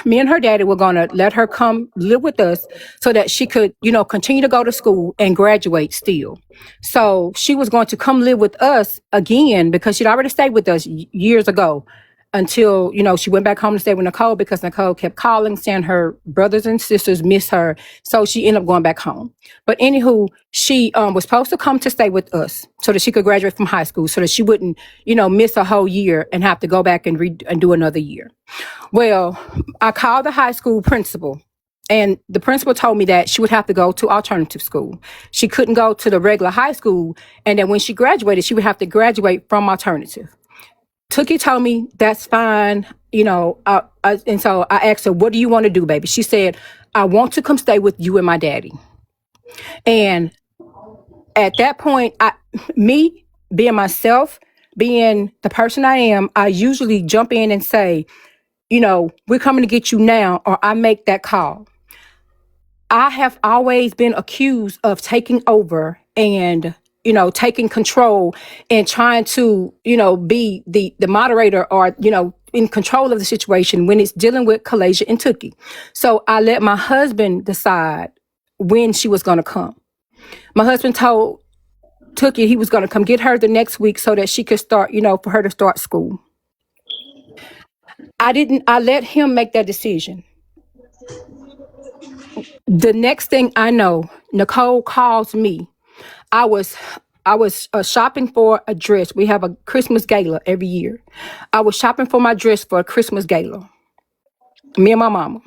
me and her daddy were going to let her come live with us so that she could, continue to go to school and graduate still. So she was going to come live with us again because she'd already stayed with us years ago until, she went back home to stay with Nicole because Nicole kept calling, saying her brothers and sisters miss her. So she ended up going back home. But anywho, she was supposed to come to stay with us so that she could graduate from high school so that she wouldn't, miss a whole year and have to go back and do another year. Well, I called the high school principal, and the principal told me that she would have to go to alternative school. She couldn't go to the regular high school, and that when she graduated, she would have to graduate from alternative. Tookie told me, that's fine, and so I asked her, what do you want to do, baby? She said, I want to come stay with you and my daddy. And at that point, me being myself, being the person I am, I usually jump in and say, we're coming to get you now, or I make that call. I have always been accused of taking over and, taking control and trying to, be the moderator or, in control of the situation when it's dealing with Kalasia and Tookie. So I let my husband decide when she was going to come. My husband told Tookie he was going to come get her the next week so that she could start, for her to start school. I let him make that decision. The next thing I know, Nicole calls me. I was shopping for a dress. We have a Christmas gala every year. I was shopping for my dress for a Christmas gala. Me and my mama.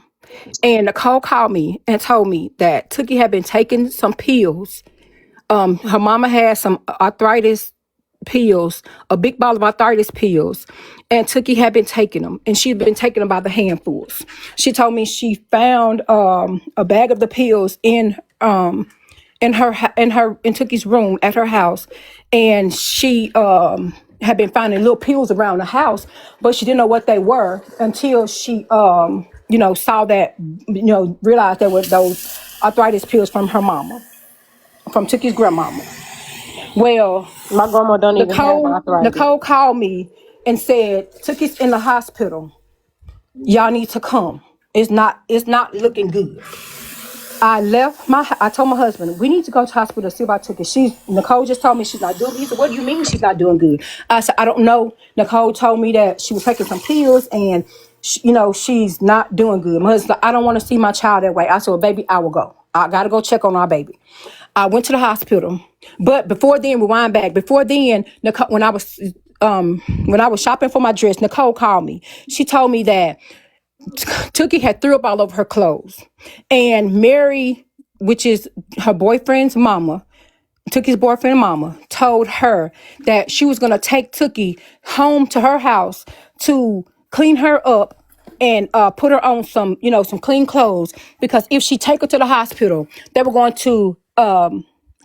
And Nicole called me and told me that Tookie had been taking some pills. Her mama had some arthritis pills, a big bottle of arthritis pills, and Tookie had been taking them, and she'd been taking them by the handfuls. She told me she found a bag of the pills in Tookie's room at her house, and she had been finding little pills around the house, but she didn't know what they were until she saw that, realized there were those arthritis pills from her mama, from Tookie's grandmama. Well, My grandma don't even have arthritis. Nicole called me and said, Tookie's in the hospital. Y'all need to come. It's not looking good. I told my husband, we need to go to the hospital to see about Tookie. Nicole just told me she's not doing good. He said, what do you mean she's not doing good? I said, I don't know. Nicole told me that she was taking some pills and she's not doing good. My husband's like, I don't want to see my child that way. I said, well, baby, I will go. I got to go check on our baby. I went to the hospital. But before then, rewind back. Before then, Nicole, when I was shopping for my dress, Nicole called me. She told me that Tookie had threw up all over her clothes. And Mary, which is her boyfriend's mama, Tookie's boyfriend mama, told her that she was going to take Tookie home to her house to clean her up and put her on some clean clothes, because if she take her to the hospital, they were going to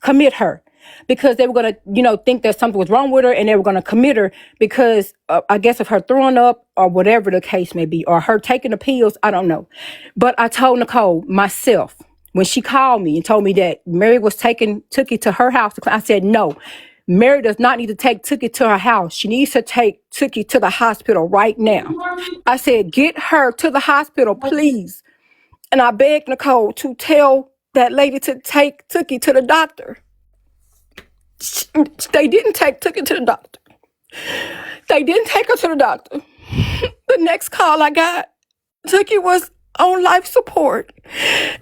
commit her, because they were going to, think that something was wrong with her, and they were going to commit her because I guess of her throwing up or whatever the case may be, or her taking the pills. I don't know. But I told Nicole myself, when she called me and told me that Mary was taking Tookie to her house, I said, no, Mary does not need to take Tookie to her house. She needs to take Tookie to the hospital right now. I said, get her to the hospital, please. And I begged Nicole to tell that lady to take Tookie to the doctor. They didn't take Tookie to the doctor. They didn't take her to the doctor. The next call I got, Tookie was on life support.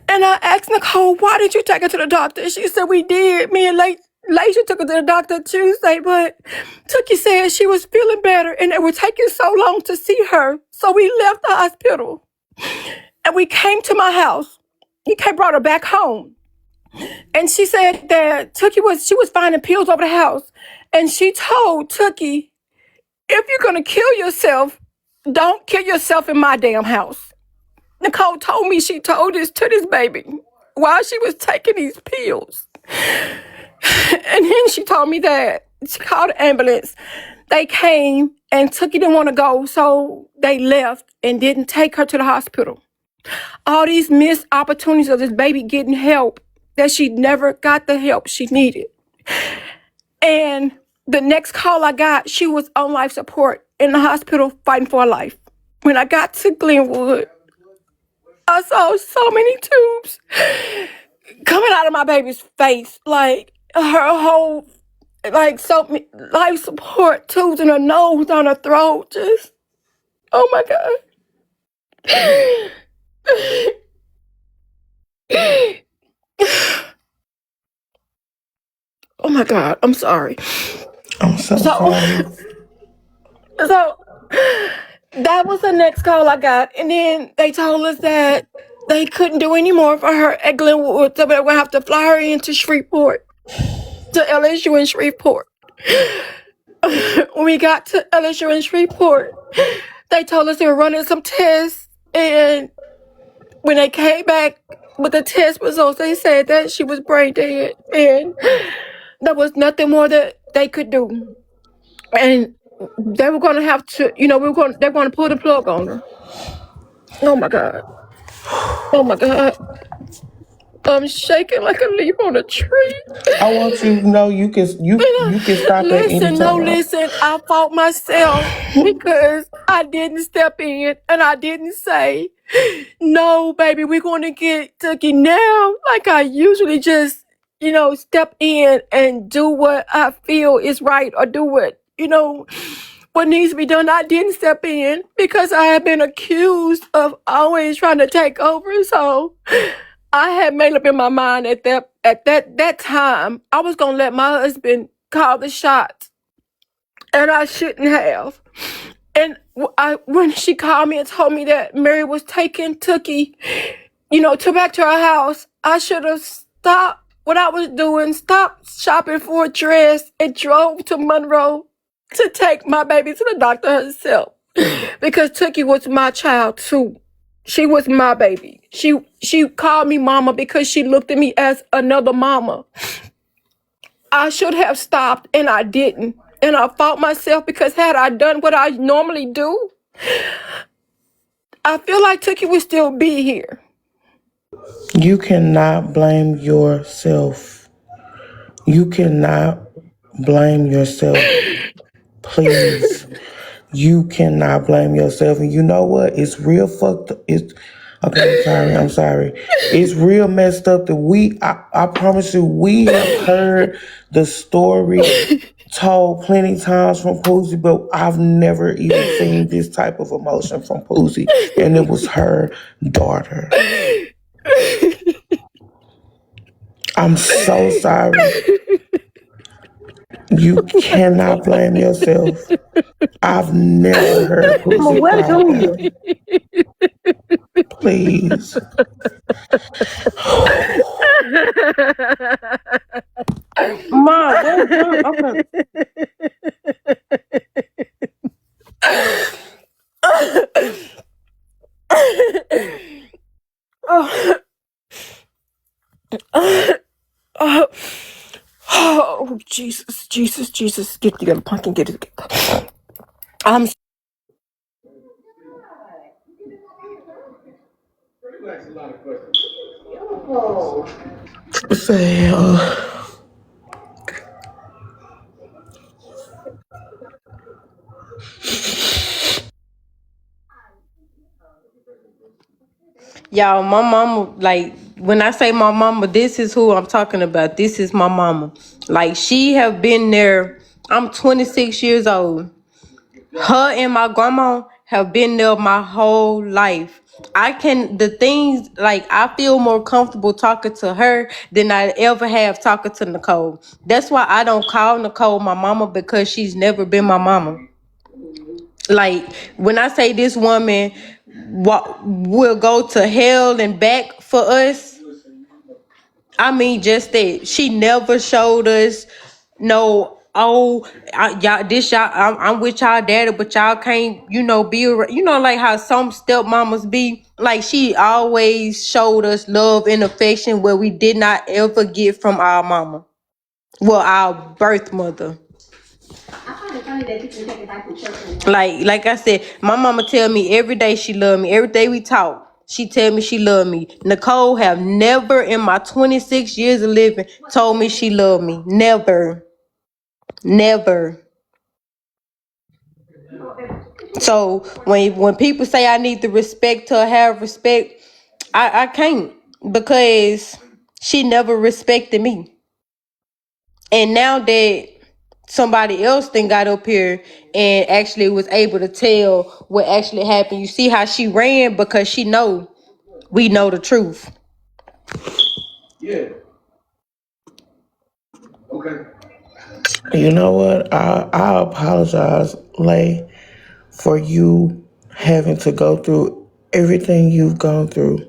And I asked Nicole, why did you take her to the doctor? She said, we did. Me and Laisha took her to the doctor Tuesday, but Tookie said she was feeling better and they were taking so long to see her. So we left the hospital and we came to my house. Brought her back home. And she said that she was finding pills over the house. And she told Tookie, if you're going to kill yourself, don't kill yourself in my damn house. Nicole told me she told this to this baby while she was taking these pills. And then she told me that she called the ambulance. They came and Tookie didn't want to go, so they left and didn't take her to the hospital. All these missed opportunities of this baby getting help that she never got the help she needed. And the next call I got, she was on life support in the hospital fighting for her life. When I got to Glenwood, I saw so many tubes coming out of my baby's face, like her whole, like so many life support tubes in her nose, down her throat, just, oh my God. Oh my God, I'm sorry. I'm so sorry. So that was the next call I got. And then they told us that they couldn't do any more for her at Glenwood. So they were going to have to fly her into Shreveport, to LSU in Shreveport. When we got to LSU in Shreveport, they told us they were running some tests. And when they came back with the test results, they said that she was brain dead. And there was nothing more that they could do. And they were going to have to, they were going to pull the plug on her. Oh my God. Oh my God. I'm shaking like a leaf on a tree. I want you to know you can stop at any time. Listen, I fought myself because I didn't step in and I didn't say, no, baby, we're going to get Tookie now. Like I usually just, step in and do what I feel is right or do what needs to be done. I didn't step in because I have been accused of always trying to take over. So I had made up in my mind at that time, I was gonna let my husband call the shots, and I shouldn't have. And when she called me and told me that Mary was taking Tookie, back to her house, I should have stopped what I was doing, stopped shopping for a dress, and drove to Monroe to take my baby to the doctor herself. Because Tookie was my child too. She was my baby. She called me mama because she looked at me as another mama. I should have stopped and I didn't. And I fought myself because had I done what I normally do, I feel like Tookie would still be here. You cannot blame yourself. You cannot blame yourself. Please. You cannot blame yourself. And you know what? It's real fucked up. I'm sorry. It's real messed up that I promise you, we have heard the story told plenty times from Poosie, but I've never even seen this type of emotion from Poosie. And it was her daughter. I'm so sorry. You cannot blame yourself. I've never heard Poosie cry about it. Please. Mom, okay. Oh, Jesus. Get together, pumpkin, get it together. I'm Say, Y'all, my mama, like, when I say my mama, this is who I'm talking about. This is my mama. Like, she have been there. I'm 26 years old. Her and my grandma have been there my whole life. I feel more comfortable talking to her than I ever have talking to Nicole. That's why I don't call Nicole my mama, because she's never been my mama. Like, when I say this woman will go to hell and back for us, I mean just that. She never showed us no oh, I'm with y'all daddy, but y'all can't, be around. Like how some stepmamas be. Like she always showed us love and affection where we did not ever get from our mama. Well, our birth mother. Like I said, my mama tell me every day she love me. Every day we talk, she tell me she love me. Nicole have never in my 26 years of living told me she love me. Never. Never. So when people say I need to respect her, have respect, I can't, because she never respected me. And now that somebody else then got up here and actually was able to tell what actually happened, you see how she ran because she know we know the truth. You know what? I apologize, Lay, for you having to go through everything you've gone through.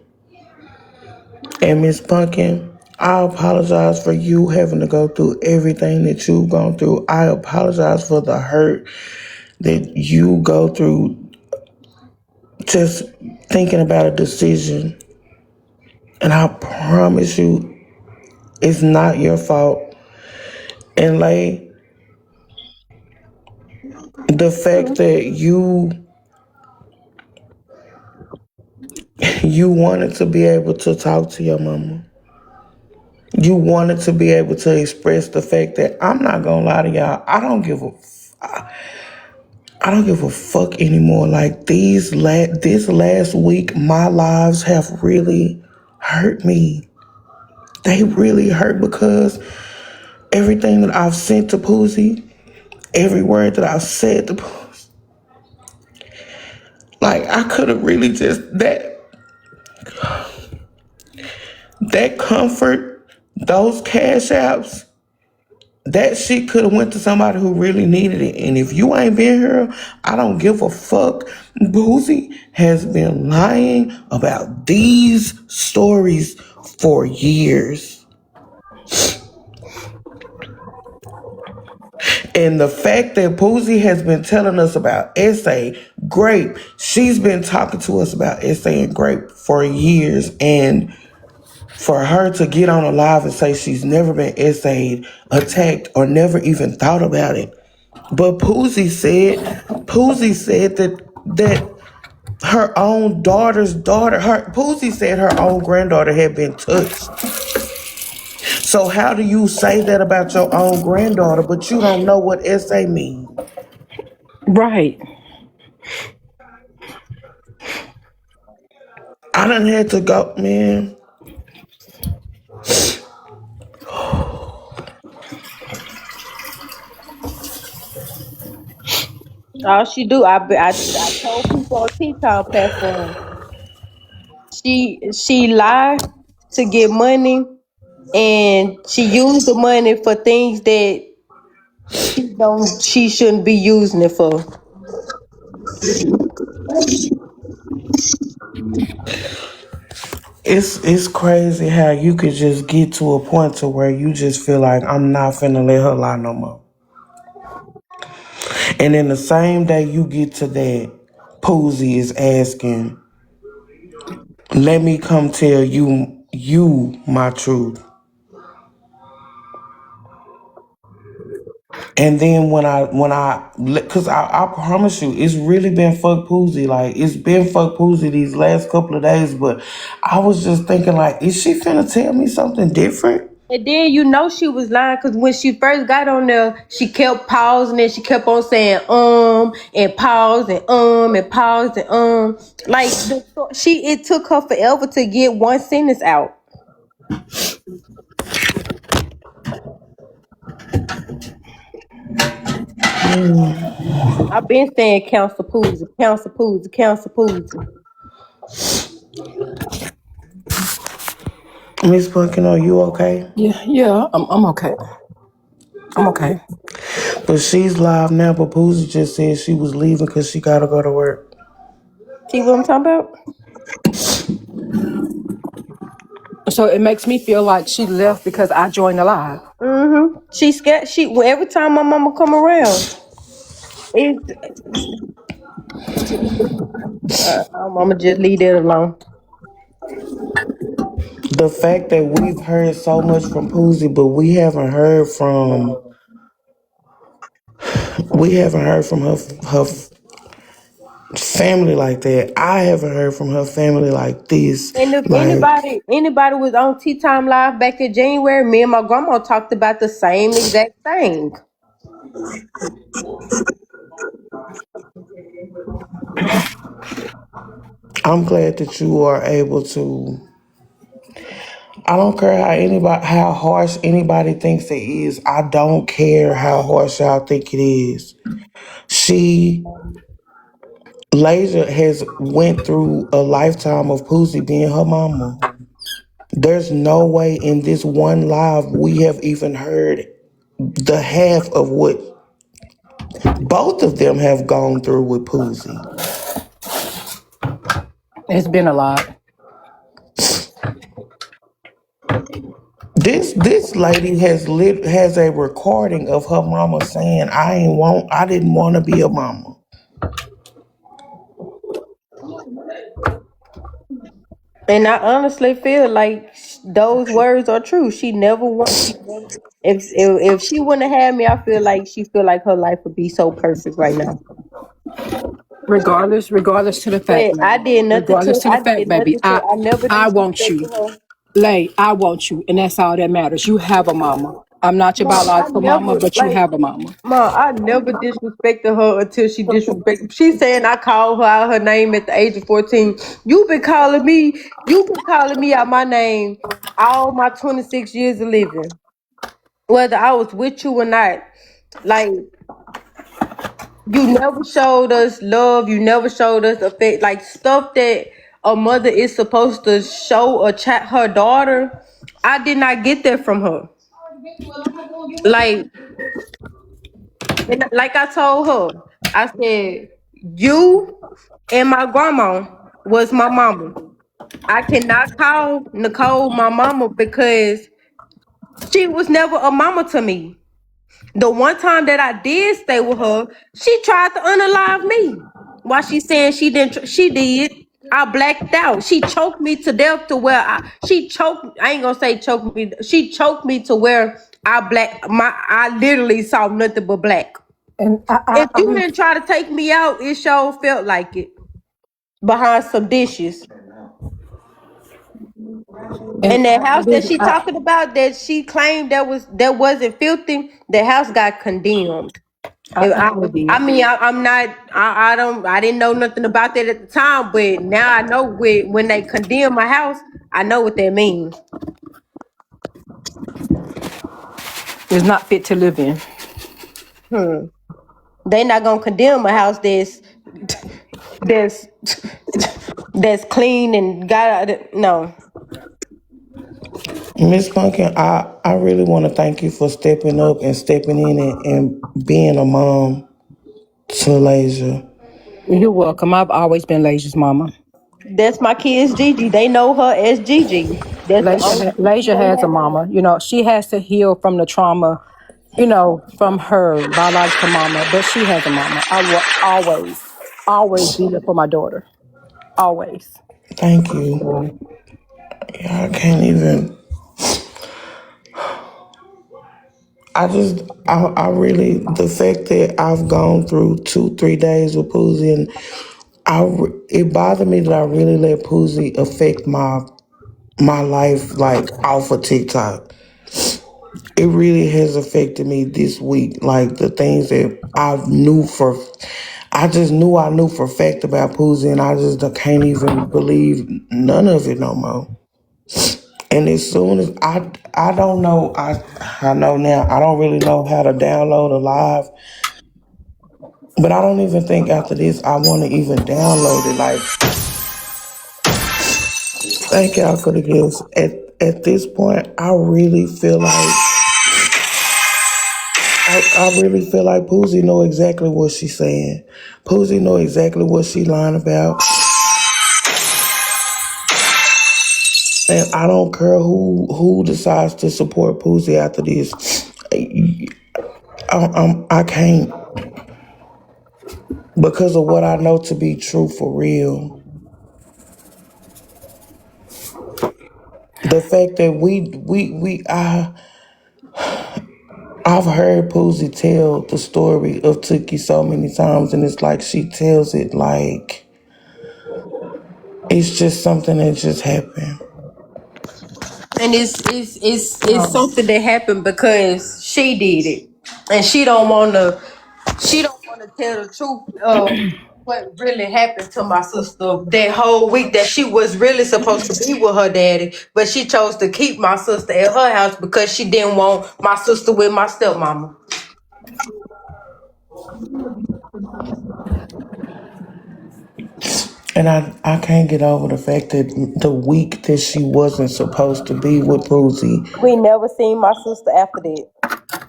And Miss Pumpkin, I apologize for you having to go through everything that you've gone through. I apologize for the hurt that you go through just thinking about a decision. And I promise you, it's not your fault. And Lay, the fact that you wanted to be able to talk to your mama. You wanted to be able to express the fact that I'm not gonna lie to y'all. I don't give a fuck anymore. Like this last week, my lives have really hurt me. They really hurt because everything that I've sent to Poosie, every word that I've said to Poosie, like I could have really just that comfort, those cash apps. That shit could have went to somebody who really needed it. And if you ain't been here, I don't give a fuck. Boosie has been lying about these stories for years. And the fact that Poosie has been telling us about SA, Grape, she's been talking to us about SA and Grape for years. And for her to get on a live and say she's never been SA'd, attacked, or never even thought about it. But Poosie said that her own daughter's daughter, Poosie said her own granddaughter had been touched. So how do you say that about your own granddaughter, but you don't know what SA means? Right. I done had to go, man. All she do, I told people on TikTok platform, she lie to get money, and she used the money for things that she shouldn't be using it for. It's crazy how you could just get to a point to where you just feel like I'm not finna let her lie no more. And then the same day you get to that, Poosie is asking, let me come tell you my truth. And then cause I promise you, it's really been fuck Poosie. Like it's been fuck Poosie these last couple of days. But I was just thinking, like, is she finna tell me something different? And then she was lying because when she first got on there, she kept pausing and she kept on saying and pause and pause and. Like it took her forever to get one sentence out. I've been saying Council Pools, Council Pools, Council Pools. Miss Pumpkin, are you okay? Yeah, I'm okay. I'm okay. But she's live now. But Poosie just said she was leaving because she gotta go to work. See what I'm talking about? So it makes me feel like she left because I joined the live. Mm-hmm. She scared. Well, every time my mama come around, it. My mama just leave that alone. The fact that we've heard so much from Poosie, but we haven't heard from her family like that. I haven't heard from her family like this. And if Like, anybody was on Tea Time Live back in January, me and my grandma talked about the same exact thing. I'm glad that you are able to. I don't care how harsh anybody thinks it is. I don't care how harsh y'all think it is. She Laser has went through a lifetime of Poosie being her mama. There's no way in this one live we have even heard the half of what both of them have gone through with Poosie. It's been a lot. This lady has a recording of her mama saying, I didn't want to be a mama." And I honestly feel like those words are true. She never want. If she wouldn't have had me, I feel like she feel like her life would be so perfect right now. Regardless to the fact, But Lay. Regardless to the I fact, did baby. nothing to. I never I want disrespected you. her. Lay, I want you. And that's all that matters. You have a mama. I'm not your Mom, I biological mama, never but you like. have a mama. Mom, I never disrespected her until she disrespected. She's saying I called her out her name at the age of 14. You been calling me out my name all my 26 years of living. Whether I was with you or not. Like, you never showed us love. You never showed us affect. Like, stuff that a mother is supposed to show her daughter. I did not get that from her. Like, and like I told her, I said, you and my grandma was my mama. I cannot call Nicole my mama because she was never a mama to me. The one time that I did stay with her, she tried to unalive me. While she saying she didn't, she did. I blacked out. She choked me to death to where she choked. I ain't gonna say choked me. She choked me to where I literally saw nothing but black. And If you didn't try to take me out, it sure felt like it behind some dishes. And that house that she talking about that she claimed that wasn't filthy, the house got condemned. And I know it I did. mean, I'm not. I didn't know nothing about that at the time, but now I know when they condemn a house, I know what that means. It's not fit to live in. They not gonna condemn a house that's that's clean and got no. Miss Pumpkin, I really want to thank you for stepping up and stepping in and being a mom to Lasia. You're welcome. I've always been Lasia's mama. That's my kids, Gigi. They know her as Gigi. That's the only Gigi Lasia they has a have. mama. She has to heal from the trauma, from her biological mama, but she has a mama. I will always be there for my daughter. Always. Thank you. I can't even. I really, the fact that I've gone through 2, 3 days with Poosie, and it bothered me that I really let Poosie affect my life, like, off of TikTok. It really has affected me this week. Like, the things that I knew for fact about Poosie, and I just can't even believe none of it no more. And as soon as I don't know, I know now, I don't really know how to download a live, but I don't even think after this I want to even download it. Like, thank y'all for the gifts. At this point, I really feel like Poosie know exactly what she's saying. Poosie know exactly what she lying about. And I don't care who decides to support Poosie after this. I can't, because of what I know to be true for real. The fact that I've heard Poosie tell the story of Tookie so many times, and it's like she tells it like it's just something that just happened. And it's something that happened because she did it, and she don't wanna tell the truth of what really happened to my sister that whole week that she was really supposed to be with her daddy, but she chose to keep my sister at her house because she didn't want my sister with my stepmama. And I can't get over the fact that the week that she wasn't supposed to be with Poosie, We never seen my sister after that.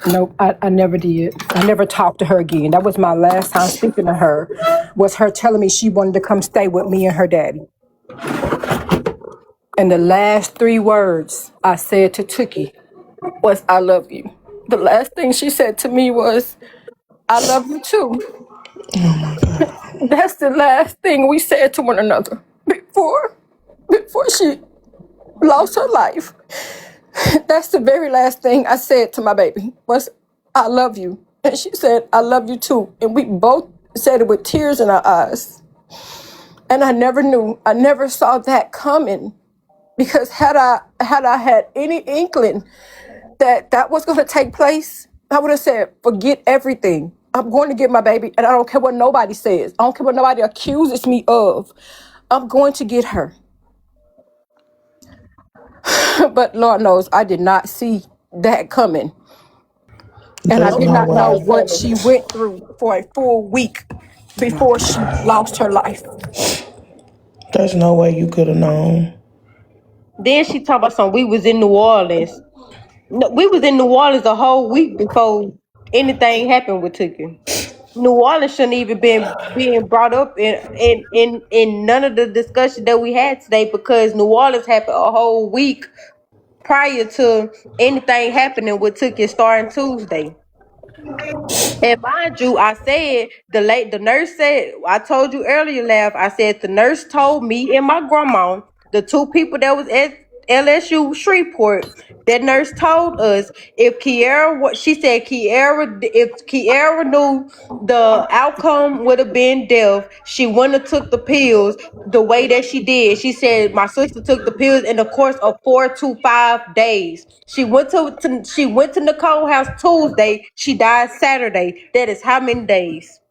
Nope, I never did. I never talked to her again. That was my last time speaking to her, was her telling me she wanted to come stay with me and her daddy. And the last three words I said to Tookie was, I love you. The last thing she said to me was, I love you too. oh my God. That's the last thing we said to one another before she lost her life. That's the very last thing I said to my baby was, I love you. And she said, I love you too. And we both said it with tears in our eyes. And I never saw that coming, because had I had any inkling that that was going to take place, I would have said, forget everything. I'm going to get my baby, and I don't care what nobody says. I don't care what nobody accuses me of. I'm going to get her. But Lord knows I did not see that coming. And I There's did no not know way. what she went through for a full week before she lost her life. There's no way you could have known. Then she talked about some. We was in New Orleans. No, we was in New Orleans the whole week before anything happened with Tookie. New Orleans shouldn't even been being brought up in none of the discussion that we had today, because New Orleans happened a whole week prior to anything happening with Tookie starting Tuesday. And mind you, I said the nurse said, I told you earlier, Laugh. I said the nurse told me and my grandma, the two people that was at LSU Shreveport, that nurse told us if Kiara, what she said, Kiara, if Kiara knew the outcome would have been death, she wouldn't have took the pills the way that she did. She said my sister took the pills in the course of 4 to 5 days. She went to Nicole house Tuesday. She died Saturday. That is how many days?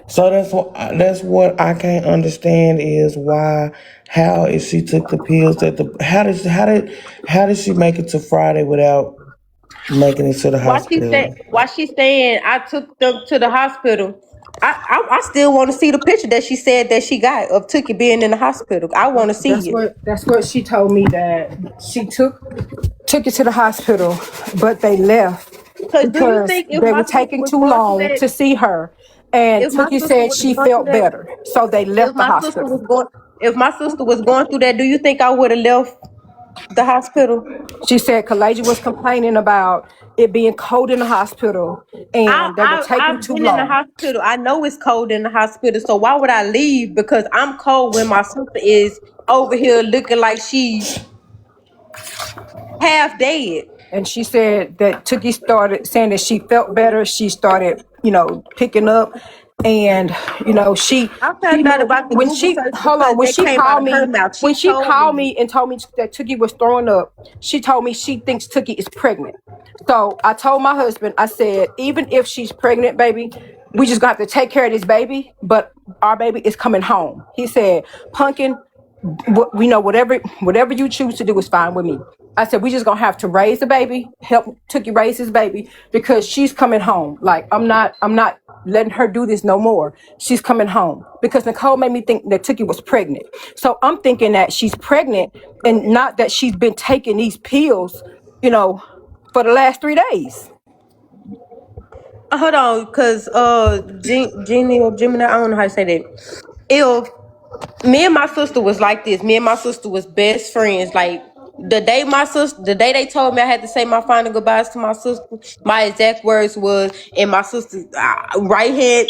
So that's what I can't understand is why, how if she took the pills that the how did she make it to Friday without making it to the hospital? Why she saying I took them to the hospital? I still want to see the picture that she said that she got of Tookie being in the hospital. I want to see it. That's what she told me, that she took it to the hospital, but they left Cause do you because think they were taking too long to see her. And if my Tookie sister said was she going through felt that, better, so they if left the my sister hospital. was going, if my sister was going through that, do you think I would have left the hospital? She said Kalaja was complaining about it being cold in the hospital and they were taking I've too been in the long. hospital. I know it's cold in the hospital. So why would I leave? Because I'm cold when my sister is over here looking like she half dead. And she said that Tookie started saying that she felt better. She started, picking up. And, I she found out knew about the when Google she, search hold on, because when they she came out called of her me, mouth. when She she told called me, me and told me that Tookie was throwing up, she told me she thinks Tookie is pregnant. So I told my husband, I said, even if she's pregnant, baby, we just got to take care of this baby, but our baby is coming home. He said, Pumpkin, we know whatever you choose to do is fine with me. I said we just gonna have to raise the baby, help Tookie raise his baby, because she's coming home. Like I'm not letting her do this no more. She's coming home because Nicole made me think that Tookie was pregnant. So I'm thinking that she's pregnant and not that she's been taking these pills, for the last 3 days. hold on, because Jeannie or Gemini, I don't know how to say that. If me and my sister was like this, me and my sister was best friends, like the day they told me I had to say my final goodbyes to my sister, my exact words was in my sister's right hand.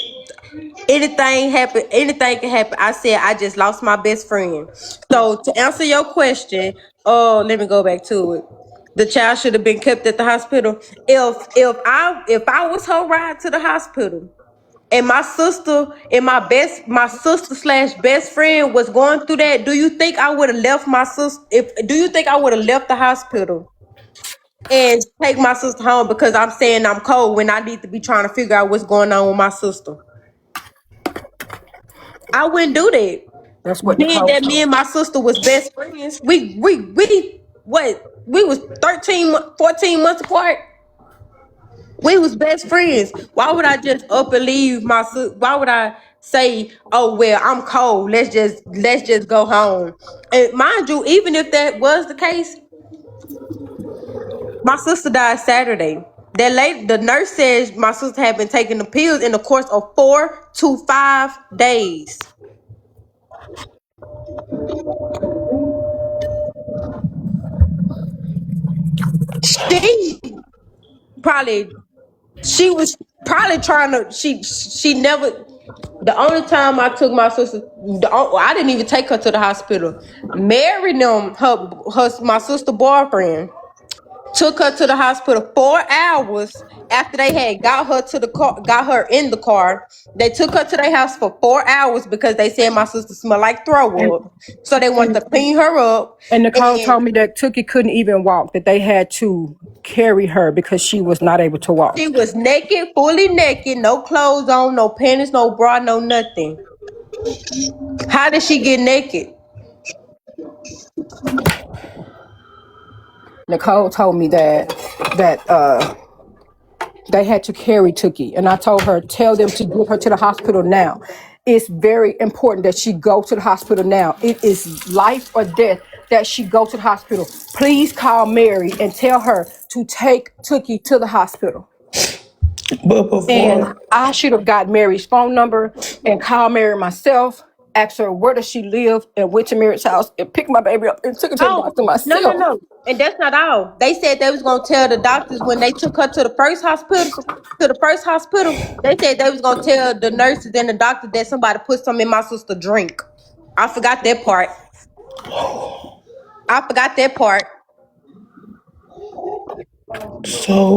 Anything can happen. I said I just lost my best friend. So to answer your question, let me go back to it. The child should have been kept at the hospital. If I was her ride to the hospital, and my sister slash best friend was going through that, do you think I would have left my sister? If do you think I would have left the hospital and take my sister home because I'm saying I'm cold when I need to be trying to figure out what's going on with my sister? I wouldn't do that. That's what Being Nicole that me told and me. my sister was best friends, we was 14 months apart. We was best friends. Why would I just up and leave my sister? Why would I say, "Oh well, I'm cold. Let's just go home"? And mind you, even if that was the case, my sister died Saturday. The nurse says my sister had been taking the pills in the course of 4 to 5 days. She probably she was probably trying to she never the only time I took my sister I didn't even take her to the hospital. Mary them my sister boyfriend took her to the hospital 4 hours after they had got her in the car. They took her to their house for 4 hours because they said my sister smelled like And throw up. So they wanted and, to clean her up. and Nicole And told me that Tookie couldn't even walk, that they had to carry her because she was not able to she walk. was naked, fully naked, no clothes on, no panties, no bra, no nothing. How did she get naked? Nicole told me that they had to carry Tookie, and I told her, tell them to get her to the hospital now. It's very important that she go to the hospital now. It is life or death that she go to the hospital. Please call Mary and tell her to take Tookie to the hospital. But And before, I should have got Mary's phone number and called Mary myself, asked her where does she live, and went to Mary's house and picked my baby up and took her to the Oh, doctor no, no, myself. no. And that's not all. They said they was gonna tell the doctors when they took her to the first hospital. They said they was gonna tell the nurses and the doctor that somebody put something in my sister drink. I forgot that part. I forgot that part.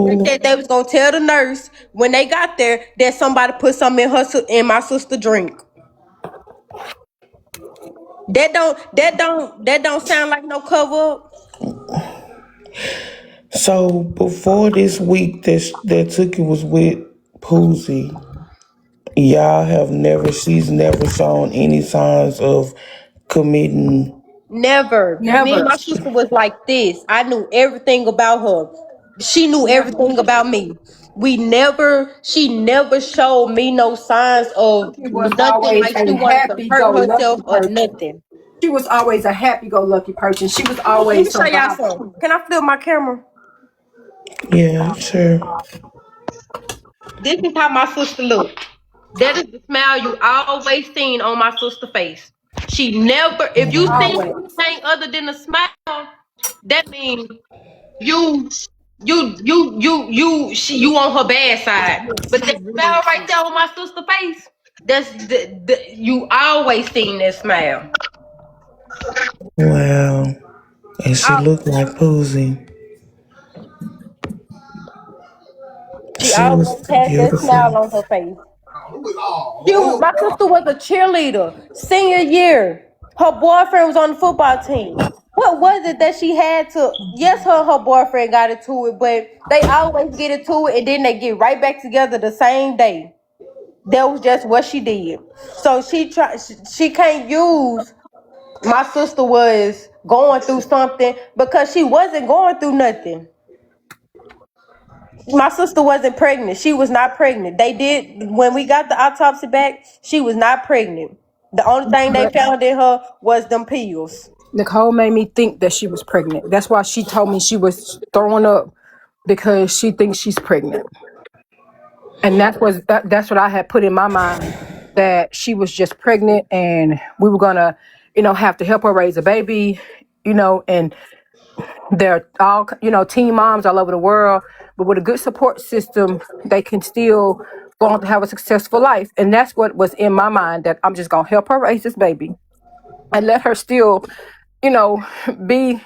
They so said they was gonna tell the nurse when they got there that somebody put something in my sister drink. That don't sound like no cover up. so before this week that Tookie was with Poosie, she's never shown any signs of committing. Never. Me and Never, my sister was like this. I knew everything about her. She knew never. everything about me. She never showed me no signs of Tookie was nothing always like she a wanted to hurt herself happy-go-lucky or person. nothing. She was always a happy-go-lucky person. She was Let me always show y'all survivor something. too. Can I flip my camera? Yeah, sure. This is how my sister looked. That is the smile you always seen on my sister's face. She never, if you seen Always. anything other than a smile, that means you you on her bad side. But She that was really smile right sweet. there on my sister's face, that's you always seen that smile. Wow. And she Al- looked like Poosie. She She was always has that smile beautiful. on her face. My sister was a cheerleader senior year. Her boyfriend was on the football team. What was it that she had to? Yes, her boyfriend got into it, but they always get into it and then they get right back together the same day. That was just what she did. So she can't use my sister was going through something because she wasn't going through nothing. My sister wasn't pregnant. She was not pregnant. They did when we got the autopsy back, she was not pregnant. The only thing they But found in her was them pills. Nicole made me think that she was pregnant. That's why she told me she was throwing up because she thinks she's pregnant. And that's what I had put in my mind, that she was just pregnant and we were gonna, have to help her raise a baby, and They're all, teen moms all over the world, but with a good support system, they can still go on to have a successful life. And that's what was in my mind, that I'm just going to help her raise this baby and let her still, you know, be